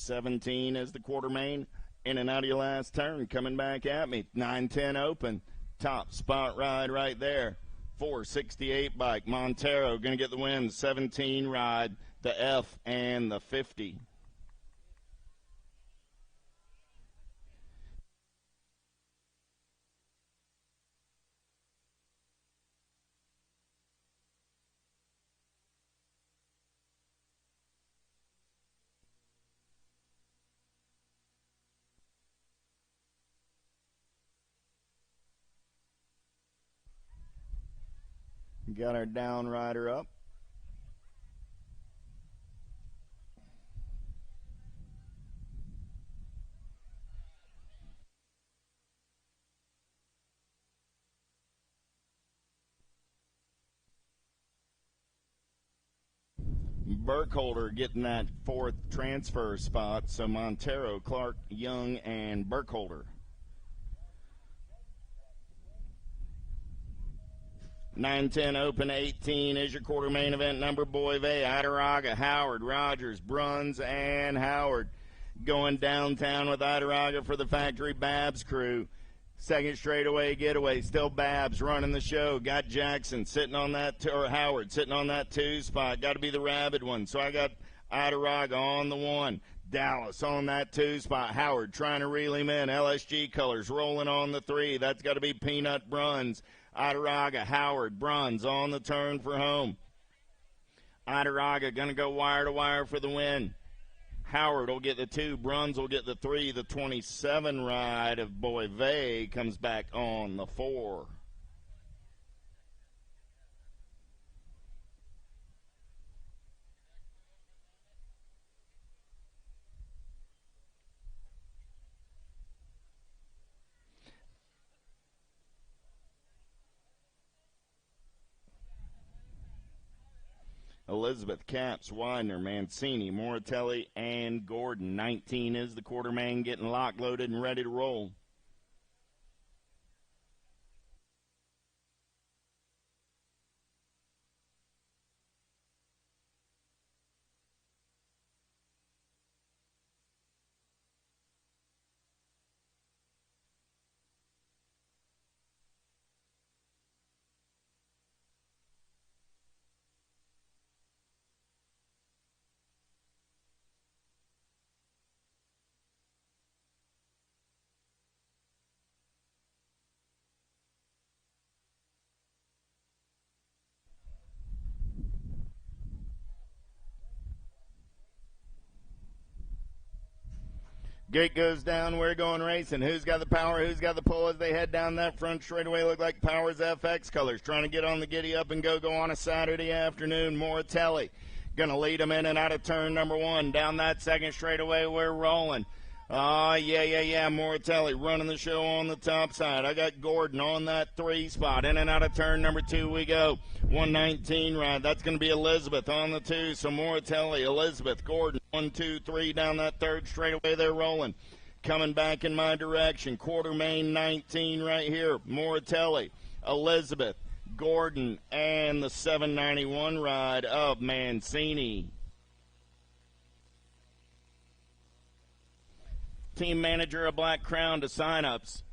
17 is the quarter main. In and out of your last turn. Coming back at me. 9-10 open. Top spot ride right there. 468 bike. Montero going to get the win. 17 ride. The F and the 50. Got our down rider up. Burkholder getting that fourth transfer spot. So Montero, Clark, Young, and Burkholder. 9-10 open 18 is your quarter main event number. Boyve, Idaraga, Howard, Rogers, Bruns, and Howard going downtown with Idaraga for the Factory Babs crew. Second straightaway getaway, still Babs running the show. Got Jackson sitting on that, or Howard sitting on that 2 spot. Got to be the rabid one. So I got Idaraga on the 1. Dallas on that 2 spot. Howard trying to reel him in. LSG colors rolling on the 3. That's got to be Peanut Bruns. Idaraga, Howard, Bruns on the turn for home. Idaraga going to go wire to wire for the win. Howard will get the 2. Bruns will get the 3. The 27 ride of Boyve comes back on the 4. Elizabeth, Caps, Widener, Mancini, Moratelli, and Gordon. 19 is the quarter man getting lock loaded and ready to roll. Gate goes down. We're going racing. Who's got the power? Who's got the pull as they head down that front straightaway? Look like Powers FX colors. Trying to get on the giddy up and go on a Saturday afternoon. Moratelli going to lead them in and out of turn number 1. Down that second straightaway, we're rolling. Yeah. Moratelli running the show on the top side. I got Gordon on that 3 spot. In and out of turn number 2 we go. 119 ride. That's going to be Elizabeth on the 2. So Moratelli, Elizabeth, Gordon. 1, 2, 3 down that third straightaway. They're rolling. Coming back in my direction. Quarter main 19 right here. Moratelli, Elizabeth, Gordon, and the 791 ride of Mancini. Team manager of Black Crown to sign-ups.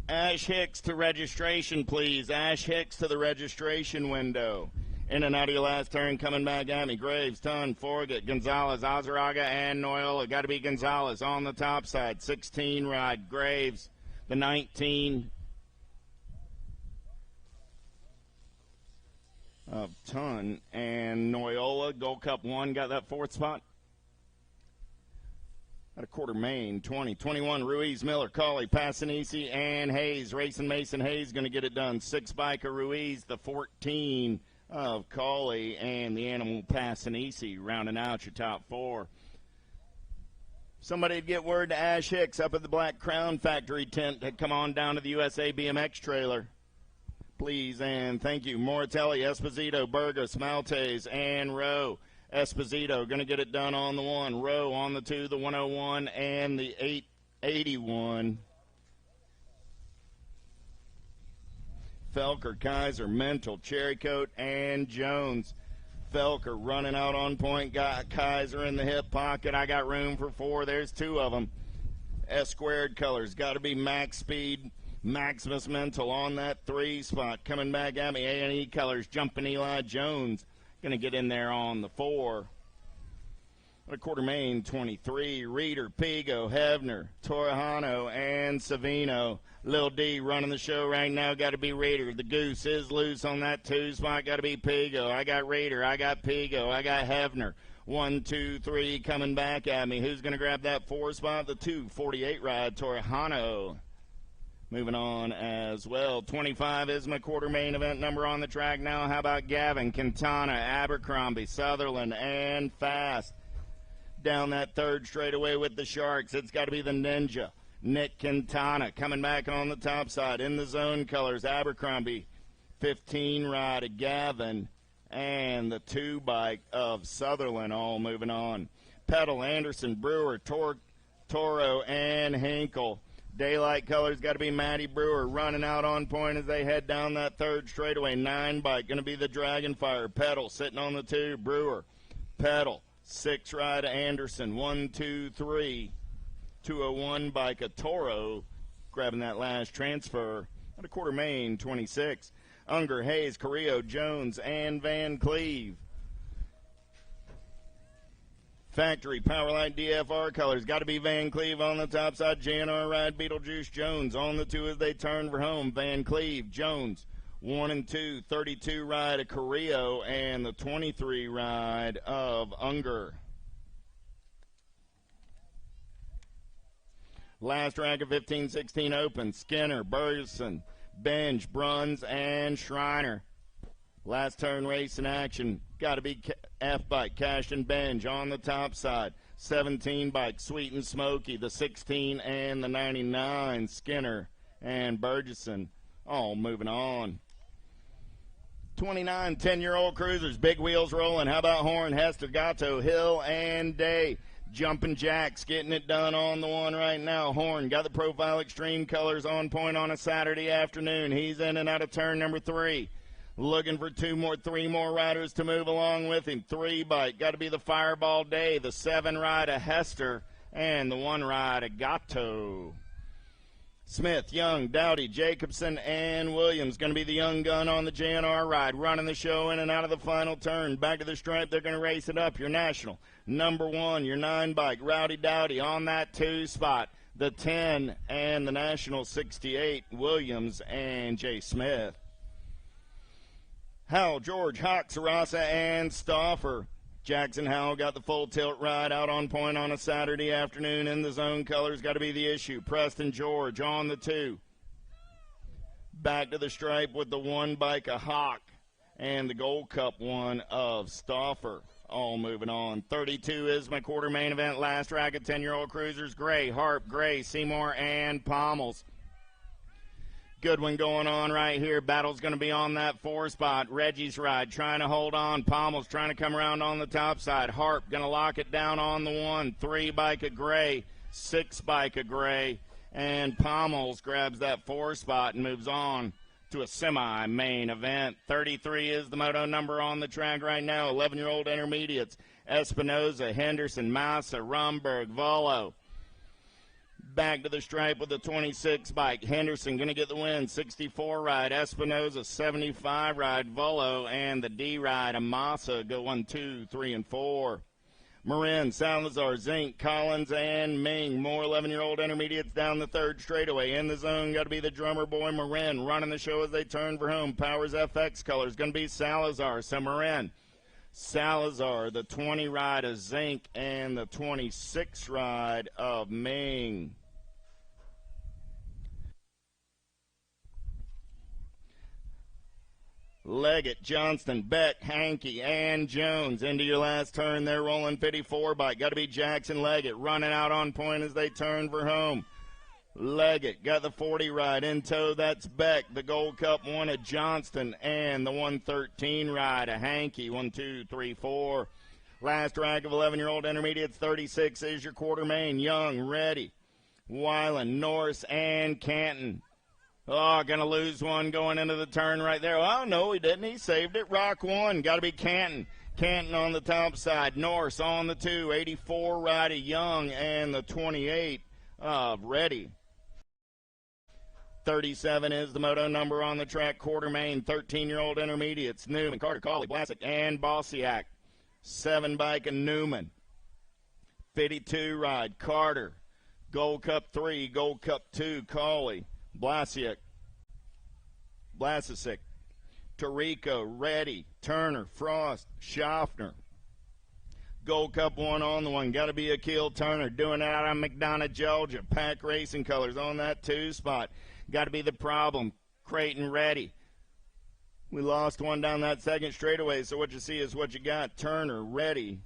Ash Hicks to registration, please. Ash Hicks to the registration window. In and out of your last turn, coming back at me. Graves, Tunn, Forget, Gonzalez, Azaraga, and Noyola. Got to be Gonzalez on the top side. 16 ride. Graves, the 19 of Tunn, and Noyola. Gold Cup 1 got that 4th spot. At a quarter main, 20, 21, Ruiz, Miller, Cauley, Passanisi, and Hayes. Racing Mason Hayes going to get it done. 6 biker Ruiz, the 14 of Cauley, and the animal Passanisi rounding out your top 4. Somebody get word to Ash Hicks up at the Black Crown Factory tent to come on down to the USA BMX trailer. Please and thank you. Moratelli, Esposito, Burgos, Maltese, and Rowe. Esposito going to get it done on the 1. Rowe on the 2, the 101, and the 881. Felker, Kaiser, Mental, Cherrycoat, and Jones. Felker running out on point. Got Kaiser in the hip pocket. I got room for 4. There's 2 of them. S squared colors. Got to be Max Speed. Maximus Mental on that 3 spot. Coming back at me. A&E colors. Jumping Eli Jones. Going to get in there on the 4. A quarter main, 23. Reeder, Pigo, Hevner, Torrejano, and Savino. Lil D running the show right now. Got to be Reeder. The Goose is loose on that 2 spot. Got to be Pigo. I got Reeder. I got Pigo. I got Hevner. 1, 2, 3 coming back at me. Who's going to grab that 4 spot? The 248 ride, Torrejano. moving on as well. 25 is my quarter main event number on the track now. How about Gavin, Quintana, Abercrombie, Sutherland, and Fast? Down that third straightaway with the Sharks, it's got to be the Ninja, Nick Quintana, coming back on the top side in the zone colors. Abercrombie, 15 ride of Gavin, and the 2 bike of Sutherland, all moving on. Petal, Anderson, Brewer, Toro, and Hinkle. Daylight colors got to be Matty Brewer, running out on point as they head down that third straightaway. 9 bike going to be the Dragonfire. Petal sitting on the 2. Brewer, Petal, 6 ride Anderson. 1, 2, 3. 201 bike of Toro, grabbing that last transfer at a quarter main. 26. Unger, Hayes, Carrillo, Jones, and Van Cleve. Factory Powerline DFR colors got to be Van Cleve on the top side. JNR ride Beetlejuice Jones on the 2 as they turn for home. Van Cleve, Jones, 1 and 2. 32 ride of Carrillo and the 23 ride of Unger. Last rack of 15-16 open. Skinner, Bergeson, Benj, Bruns, and Schreiner. Last turn race in action. Got to be F-bike, Cash and Benj on the top side. 17 bike, Sweet and Smoky. The 16 and the 99, Skinner and Bergeson, all moving on. 29 10-year-old cruisers, big wheels rolling. How about Horn, Hester, Gatto, Hill, and Day? Jumping Jacks getting it done on the one right now. Horn got the Profile Extreme colors on point on a Saturday afternoon. He's in and out of turn number 3. Looking for 3 more riders to move along with him. 3 bike, got to be the Fireball Day, the 7 ride of Hester, and the 1 ride of Gatto. Smith, Young, Dowdy, Jacobson, and Williams going to be the young gun on the JNR ride, running the show in and out of the final turn. Back to the stripe, they're going to race it up. Your National, number 1, your 9 bike, Rowdy Dowdy on that 2 spot. The 10 and the National 68, Williams and Jay Smith. Howell, George, Hawk, Sarasa, and Stauffer. Jackson Howell got the full tilt ride out on point on a Saturday afternoon in the zone colors. Got to be the issue. Preston George on the 2. Back to the stripe with the 1 bike of Hawk and the Gold Cup 1 of Stauffer. All moving on. 32 is my quarter main event. Last rack of 10-year-old cruisers. Gray, Harp, Gray, Seymour, and Pommels. Good one going on right here. Battle's going to be on that 4 spot. Reggie's ride trying to hold on. Pommel's trying to come around on the top side. Harp going to lock it down on the 1. 3 bike of Gray. 6 bike of Gray. And Pommel's grabs that 4 spot and moves on to a semi-main event. 33 is the moto number on the track right now. 11-year-old intermediates. Espinoza, Henderson, Massa, Romberg, Volo. Back to the stripe with the 26 bike. Henderson going to get the win. 64 ride. Espinoza, 75 ride. Volo and the D ride. Amasa go 1, 2, 3, and 4. Marin, Salazar, Zink, Collins, and Ming. More 11-year-old intermediates down the third straightaway. In the zone, got to be the drummer boy Marin. Running the show as they turn for home. Powers FX colors. Going to be Salazar. So Marin, Salazar, the 20 ride of Zink, and the 26 ride of Ming. Leggett, Johnston, Beck, Hankey, and Jones. Into your last turn, they're rolling 54 bike. Got to be Jackson Leggett running out on point as they turn for home. Leggett got the 40 ride in tow. That's Beck. The Gold Cup 1 at Johnston and the 113 ride of Hankey. 1, 2, 3, 4. Last rack of 11-year-old intermediates. 36 is your quarter main. Young, Reddy, Weiland, Norris, and Canton. Oh, going to lose one going into the turn right there. Oh, no, he didn't. He saved it. Rock 1. Got to be Canton. Canton on the top side. Norris on the 2. 84 ride of Young and the 28 of Reddy. 37 is the moto number on the track. Quarter main. 13-year-old intermediates. Newman, Carter, Cawley, Blasick, and Bosiak. 7 bike and Newman. 52 ride. Carter. Gold Cup 3. Gold Cup 2. Cawley. Blasiak, Tarico, Reddy, Turner, Frost, Schaffner. Gold Cup 1 on the 1. Got to be Akil Turner doing it out of McDonough, Georgia. Pack Racing colors on that 2 spot. got to be the problem. Creighton ready. We lost one down that second straightaway, so what you see is what you got. Turner ready.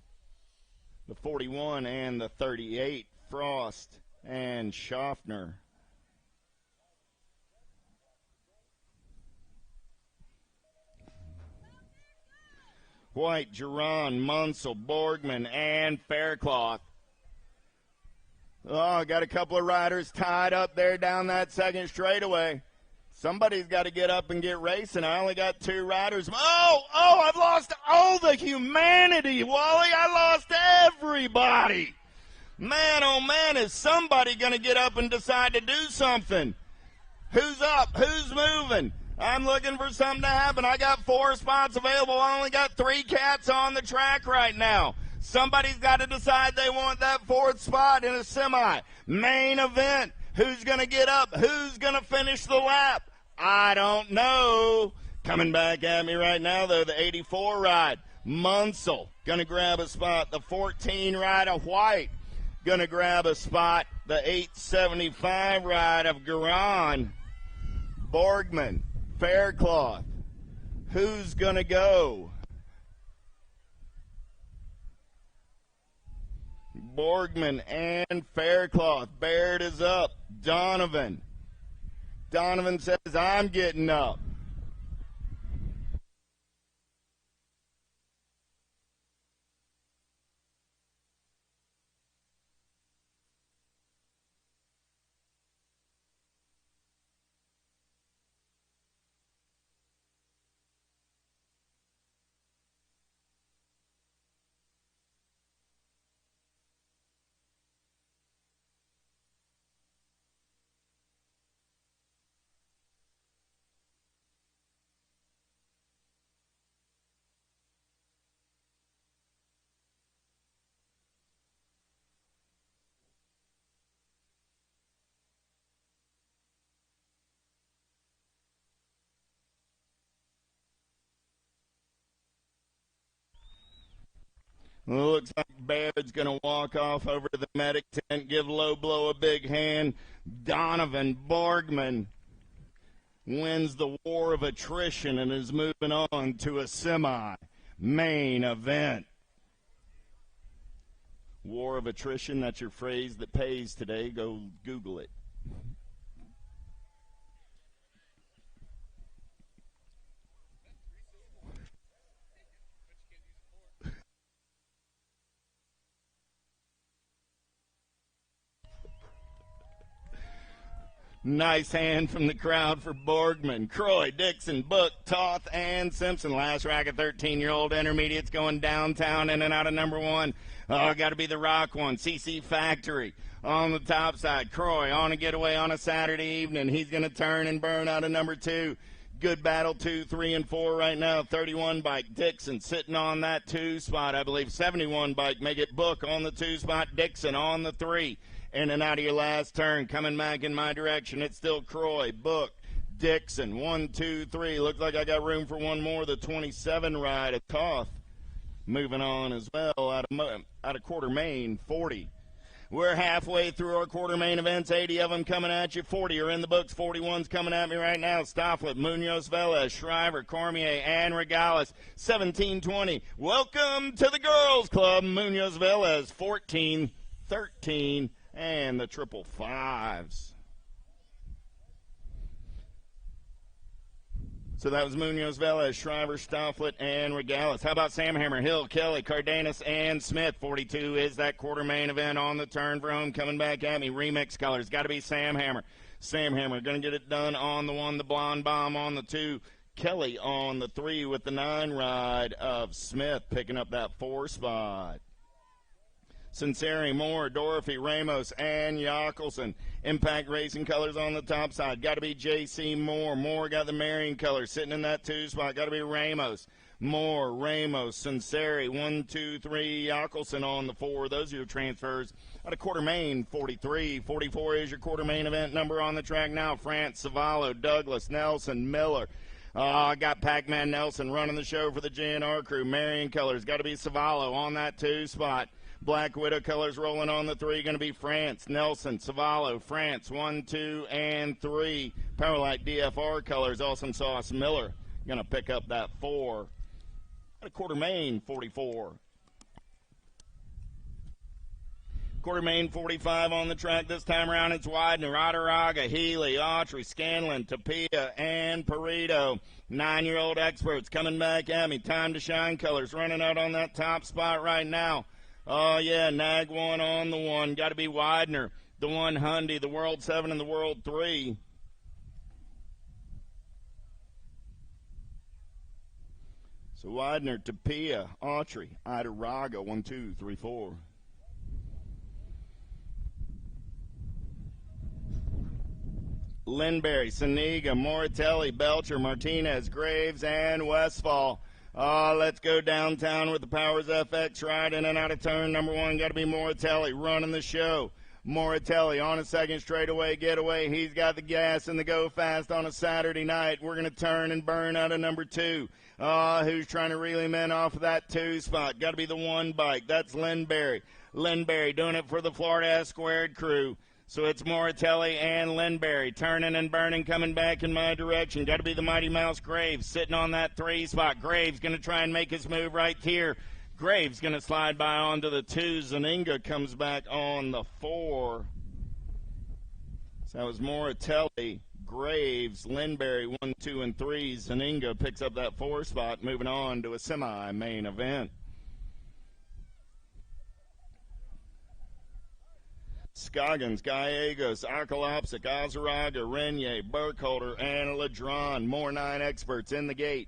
The 41 and the 38, Frost and Schaffner. White, Giron, Munsell, Borgman, and Faircloth. Oh, got a couple of riders tied up there down that second straightaway. Somebody's got to get up and get racing. I only got 2 riders. I've lost all the humanity, Wally. I lost everybody. Man, oh man, is somebody going to get up and decide to do something? Who's up? Who's moving? I'm looking for something to happen. I got 4 spots available. I only got 3 cats on the track right now. Somebody's got to decide they want that 4th spot in a semi. Main event. Who's going to get up? Who's going to finish the lap? I don't know. Coming back at me right now, though, the 84 ride. Munsell going to grab a spot. The 14 ride of White going to grab a spot. The 875 ride of Garon. Borgman, Faircloth. Who's going to go? Borgman and Faircloth. Baird is up. Donovan. Donovan says, I'm getting up. Looks like Baird's going to walk off over to the medic tent, give Low Blow a big hand. Donovan Borgman wins the war of attrition and is moving on to a semi-main event. War of attrition, that's your phrase that pays today. Go Google it. Nice hand from the crowd for Borgman. Croy, Dixon, Book, Toth, and Simpson. Last rack of 13-year-old intermediates going downtown in and out of number 1. Oh, got to be the rock one. CC Factory on the top side. Croy on a getaway on a Saturday evening. He's going to turn and burn out of number 2. Good battle, 2, 3, and 4 right now. 31 bike, Dixon sitting on that 2 spot. I believe 71 bike, make it Book on the 2 spot. Dixon on the 3. In and out of your last turn, coming back in my direction. It's still Croy, Book, Dixon. 1, 2, 3. Looks like I got room for one more. The 27 ride of Toth. Moving on as well out of quarter main, 40. We're halfway through our quarter main events. 80 of them coming at you. 40 are in the books. 41's coming at me right now. Stofflet, Munoz, Velez, Shriver, Cormier, and Regalis. 17-20. Welcome to the Girls Club. Munoz, Velez, 14, 13. And the 555s. So that was Munoz, Velez, Shriver, Stofflet, and Regalis. How about Sam Hammer, Hill, Kelly, Cardenas, and Smith? 42 is that quarter main event on the turn for home. Coming back at me, remix colors. Got to be Sam Hammer. Sam Hammer going to get it done on the 1, the Blonde Bomb on the 2. Kelly on the 3 with the 9 ride of Smith picking up that 4 spot. Sinceri, Moore, Dorothy, Ramos, and Yockelson. Impact Racing colors on the top side. Got to be J.C. Moore. Moore got the Marion color sitting in that 2 spot. Got to be Ramos. Moore, Ramos, Sinceri, 1, 2, 3. Yockelson on the 4. Those are your transfers. Out of quarter main, 43. 44 is your quarter main event number on the track now. France, Savallo, Douglas, Nelson, Miller. I got Pac-Man Nelson running the show for the GNR crew. Marion colors. Got to be Savallo on that 2 spot. Black Widow colors rolling on the 3, going to be France, Nelson, Savallo, France, 1, 2, and 3. Powerlight DFR colors, Awesome Sauce Miller, going to pick up that 4. A quarter main, 44. Quarter main 45 on the track this time around. It's Widener, Adaraga, Healy, Autry, Scanlon, Tapia, and Perito. 9-year-old experts coming back at me. Time to shine colors running out on that top spot right now. Oh, yeah, Nag 1 on the 1. Got to be Widener, the 1 Hyundai, the World 7, and the World 3. So Widener, Tapia, Autry, Adaraga, 1, 2, 3, 4. Lindberry, Saniga, Moratelli, Belcher, Martinez, Graves, and Westfall. Let's go downtown with the Powers FX ride in and out of turn number 1. Got to be Moratelli running the show. Moratelli on a second straightaway getaway. He's got the gas and the go fast on a Saturday night. We're going to turn and burn out of number 2. Who's trying to reel him in off of that 2 spot? Got to be the 1 bike. That's Lindberry. Lindberry doing it for the Florida S Squared crew. So it's Moratelli and Lindberry turning and burning, coming back in my direction. Got to be the Mighty Mouse Graves sitting on that 3 spot. Graves going to try and make his move right here. Graves going to slide by onto the 2. Zaninga comes back on the 4. So that was Moratelli, Graves, Lindberry, 1, 2, and 3. Zaninga picks up that 4 spot, moving on to a semi-main event. Scoggins, Gallegos, Akalopsic, Azaraga, Renier, Burkholder, and Ladron. More 9 experts in the gate.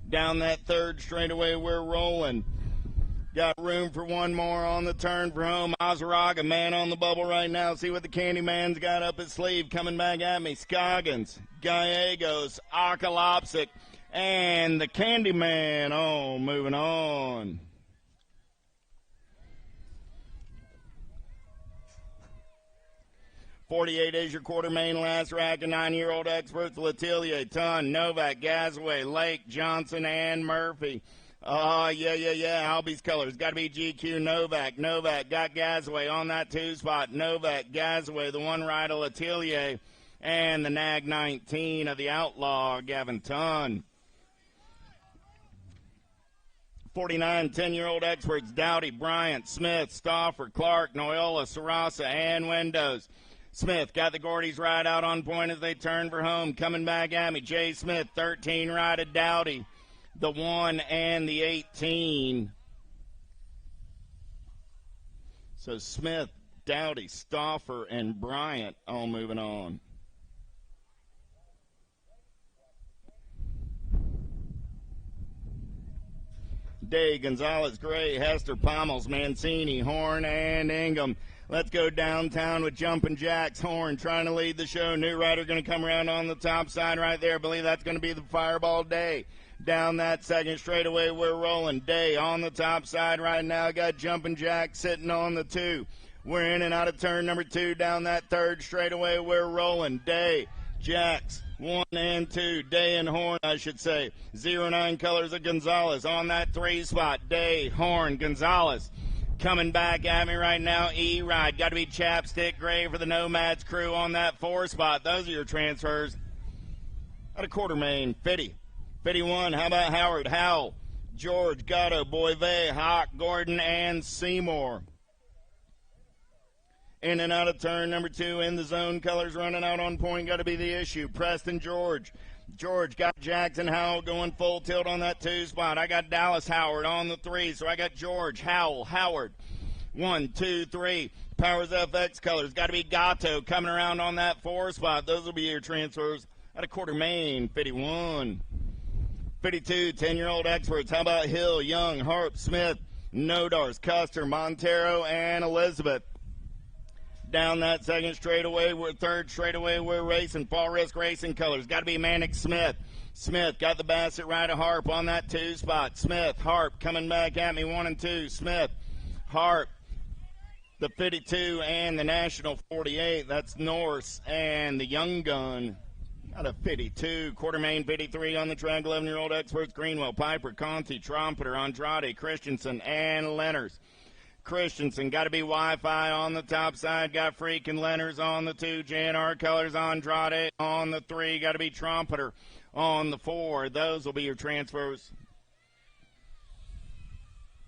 Down that 3rd straightaway, we're rolling. Got room for one more on the turn for home. Azaraga, man on the bubble right now. See what the Candyman's got up his sleeve. Coming back at me. Scoggins, Gallegos, Akalopsic, And the Candyman, oh, moving on. .48 is your quarter main, last rack, and 9-year-old experts, Letelier, Ton, Novak, Gasaway, Lake, Johnson, and Murphy. Yeah. Albie's colors. Got to be GQ Novak. Novak got Gasaway on that 2 spot. Novak, Gasaway, the one rider, Letelier, and the Nag 19 of the Outlaw, Gavin Ton. 49, 10-year-old experts, Dowdy, Bryant, Smith, Stauffer, Clark, Noyola, Sarasa, and Windows. Smith got the Gordies right out on point as they turn for home. Coming back at me, Jay Smith, 13 right at Dowdy. The 1 and the 18. So Smith, Dowdy, Stauffer, and Bryant all moving on. Day, Gonzalez, Gray, Hester, Pommels, Mancini, Horn, and Ingham. Let's go downtown with Jumpin' Jacks. Horn trying to lead the show. New rider going to come around on the top side right there. I believe that's going to be the Fireball Day. Down that second straightaway, we're rolling. Day on the top side right now. Got Jumpin' Jack sitting on the 2. We're in and out of turn number 2. Down that third straightaway, we're rolling. Day, Jacks, 1 and 2. Day and Horn, I should say. 09 colors of Gonzalez on that 3 spot. Day, Horn, Gonzalez. Coming back at me right now, E-Ride. Got to be Chapstick Gray for the Nomads crew on that 4 spot. Those are your transfers. Out of quarter main, 51, how about Howard, Howell, George, Gatto, Boyve, Hawk, Gordon, and Seymour. In and out of turn number 2, in the zone, colors running out on point, got to be the issue. Preston, George. George got Jackson Howell going full tilt on that 2 spot. I got Dallas Howard on the 3, so I got George, Howell, Howard. 1, 2, 3. Powers FX colors. Got to be Gatto coming around on that 4 spot. Those will be your transfers. Out of quarter main, 51. 52, 10-year-old experts. How about Hill, Young, Harp, Smith, Nodars, Custer, Montero, and Elizabeth. Down that second straightaway, third straightaway, we're racing. Fall Risk Racing colors. Got to be Manic Smith. Smith got the Bassett Rider Harp on that 2 spot. Smith, Harp coming back at me, 1 and 2. Smith, Harp, the 52 and the National 48. That's Norse and the Young Gun. Out of 52, quarter main 53 on the track, 11-year-old experts, Greenwell, Piper, Conti, Trompeter, Andrade, Christensen, and Lenners. Christensen got to be Wi-Fi on the top side, got freaking Lenners on the 2, JNR colors, Andrade on the 3, got to be Trompeter on the 4. Those will be your transfers.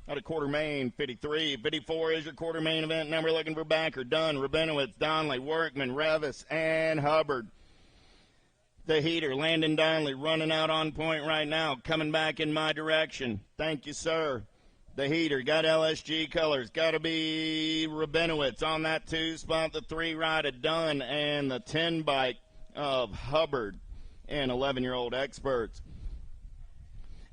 Out of quarter main, 53. 54 is your quarter main event. Now we're looking for Backer, Dunn, Rabinowitz, Donnelly, Workman, Revis, and Hubbard. The heater, Landon Donnelly, running out on point right now, coming back in my direction. Thank you, sir. The heater, got LSG colors, got to be Rabinowitz on that 2 spot, the 3 ride of Dunn, and the 10 bike of Hubbard and 11-year-old experts.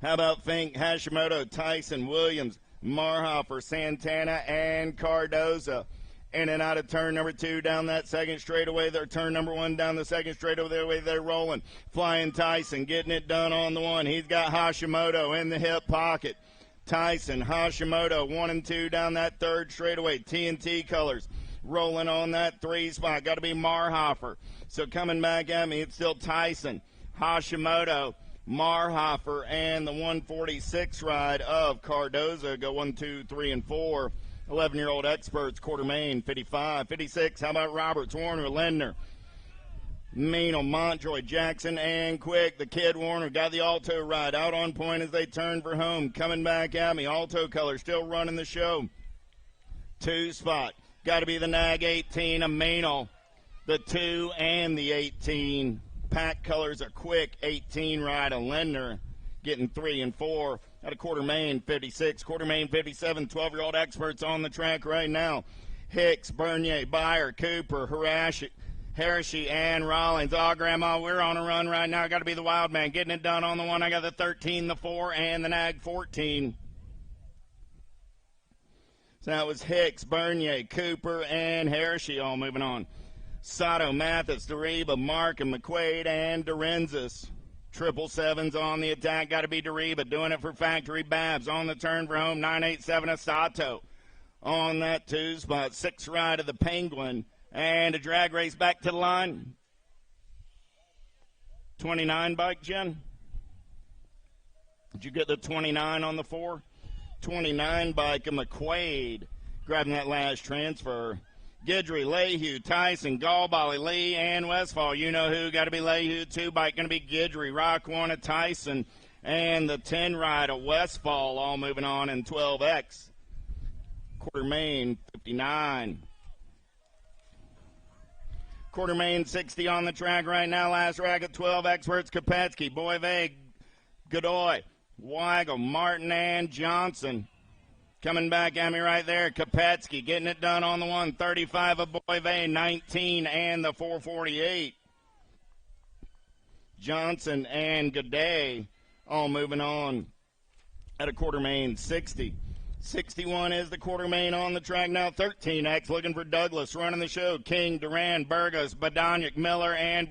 How about Fink, Hashimoto, Tyson, Williams, Marhofer, Santana, and Cardoza. In and out of turn number 2, down that second straightaway. They're turn number 1, down the second straightaway. They're rolling. Flying Tyson, getting it done on the 1. He's got Hashimoto in the hip pocket. Tyson, Hashimoto, 1 and 2 down that third straightaway. TNT colors rolling on that 3 spot. Got to be Marhofer. So coming back at me, it's still Tyson, Hashimoto, Marhofer, and the 146 ride of Cardoza. Go 1, 2, 3, and 4. 11-year-old experts, quarter main, 55. 56, how about Roberts, Warner, Lindner, Meanel, Montjoy, Jackson, and Quick. The kid Warner got the Alto ride out on point as they turn for home. Coming back at me, Alto color still running the show. 2 spot, got to be the Nag 18 of Meanel. The 2 and the 18. Pack colors are Quick, 18 ride of Lindner, getting 3 and 4. Out of quarter main, 56. Quarter main, 57. 12-year-old experts on the track right now. Hicks, Bernier, Byer, Cooper, Harashi, and Rollins. Oh, Grandma, we're on a run right now. Got to be the Wild Man. Getting it done on the 1. I got the 13, the 4, and the Nag 14. So that was Hicks, Bernier, Cooper, and Harashi all moving on. Sato, Mathis, Deriva, Mark, and McQuaid, and Dorenzis. 777's on the attack. Got to be Deriba doing it for Factory Babs. On the turn for home, 987 Asato. On that 2 spot, 6 ride of the Penguin. And a drag race back to the line. 29 bike, Jen? Did you get the 29 on the 4? 29 bike of McQuaid. Grabbing that last transfer. Guidry, Lehue, Tyson, Galbally, Lee, and Westfall. You know who. Got to be Lehue. 2 bike going to be Guidry. Rock 1 of Tyson. And the 10 ride of Westfall all moving on in 12X. Quarter main, 59. Quarter main, 60 on the track right now. Last rack at 12 experts. Kopetsky, Boivay, Godoy, Weigel, Martin, and Johnson. Coming back at me right there. Kopetsky getting it done on the 135 of Boivay, 19, and the 448. Johnson and Goday all moving on at a quarter main, 60. 61 is the quarter main on the track now. 13X looking for Douglas running the show. King, Duran, Burgos, Badonic, Miller, and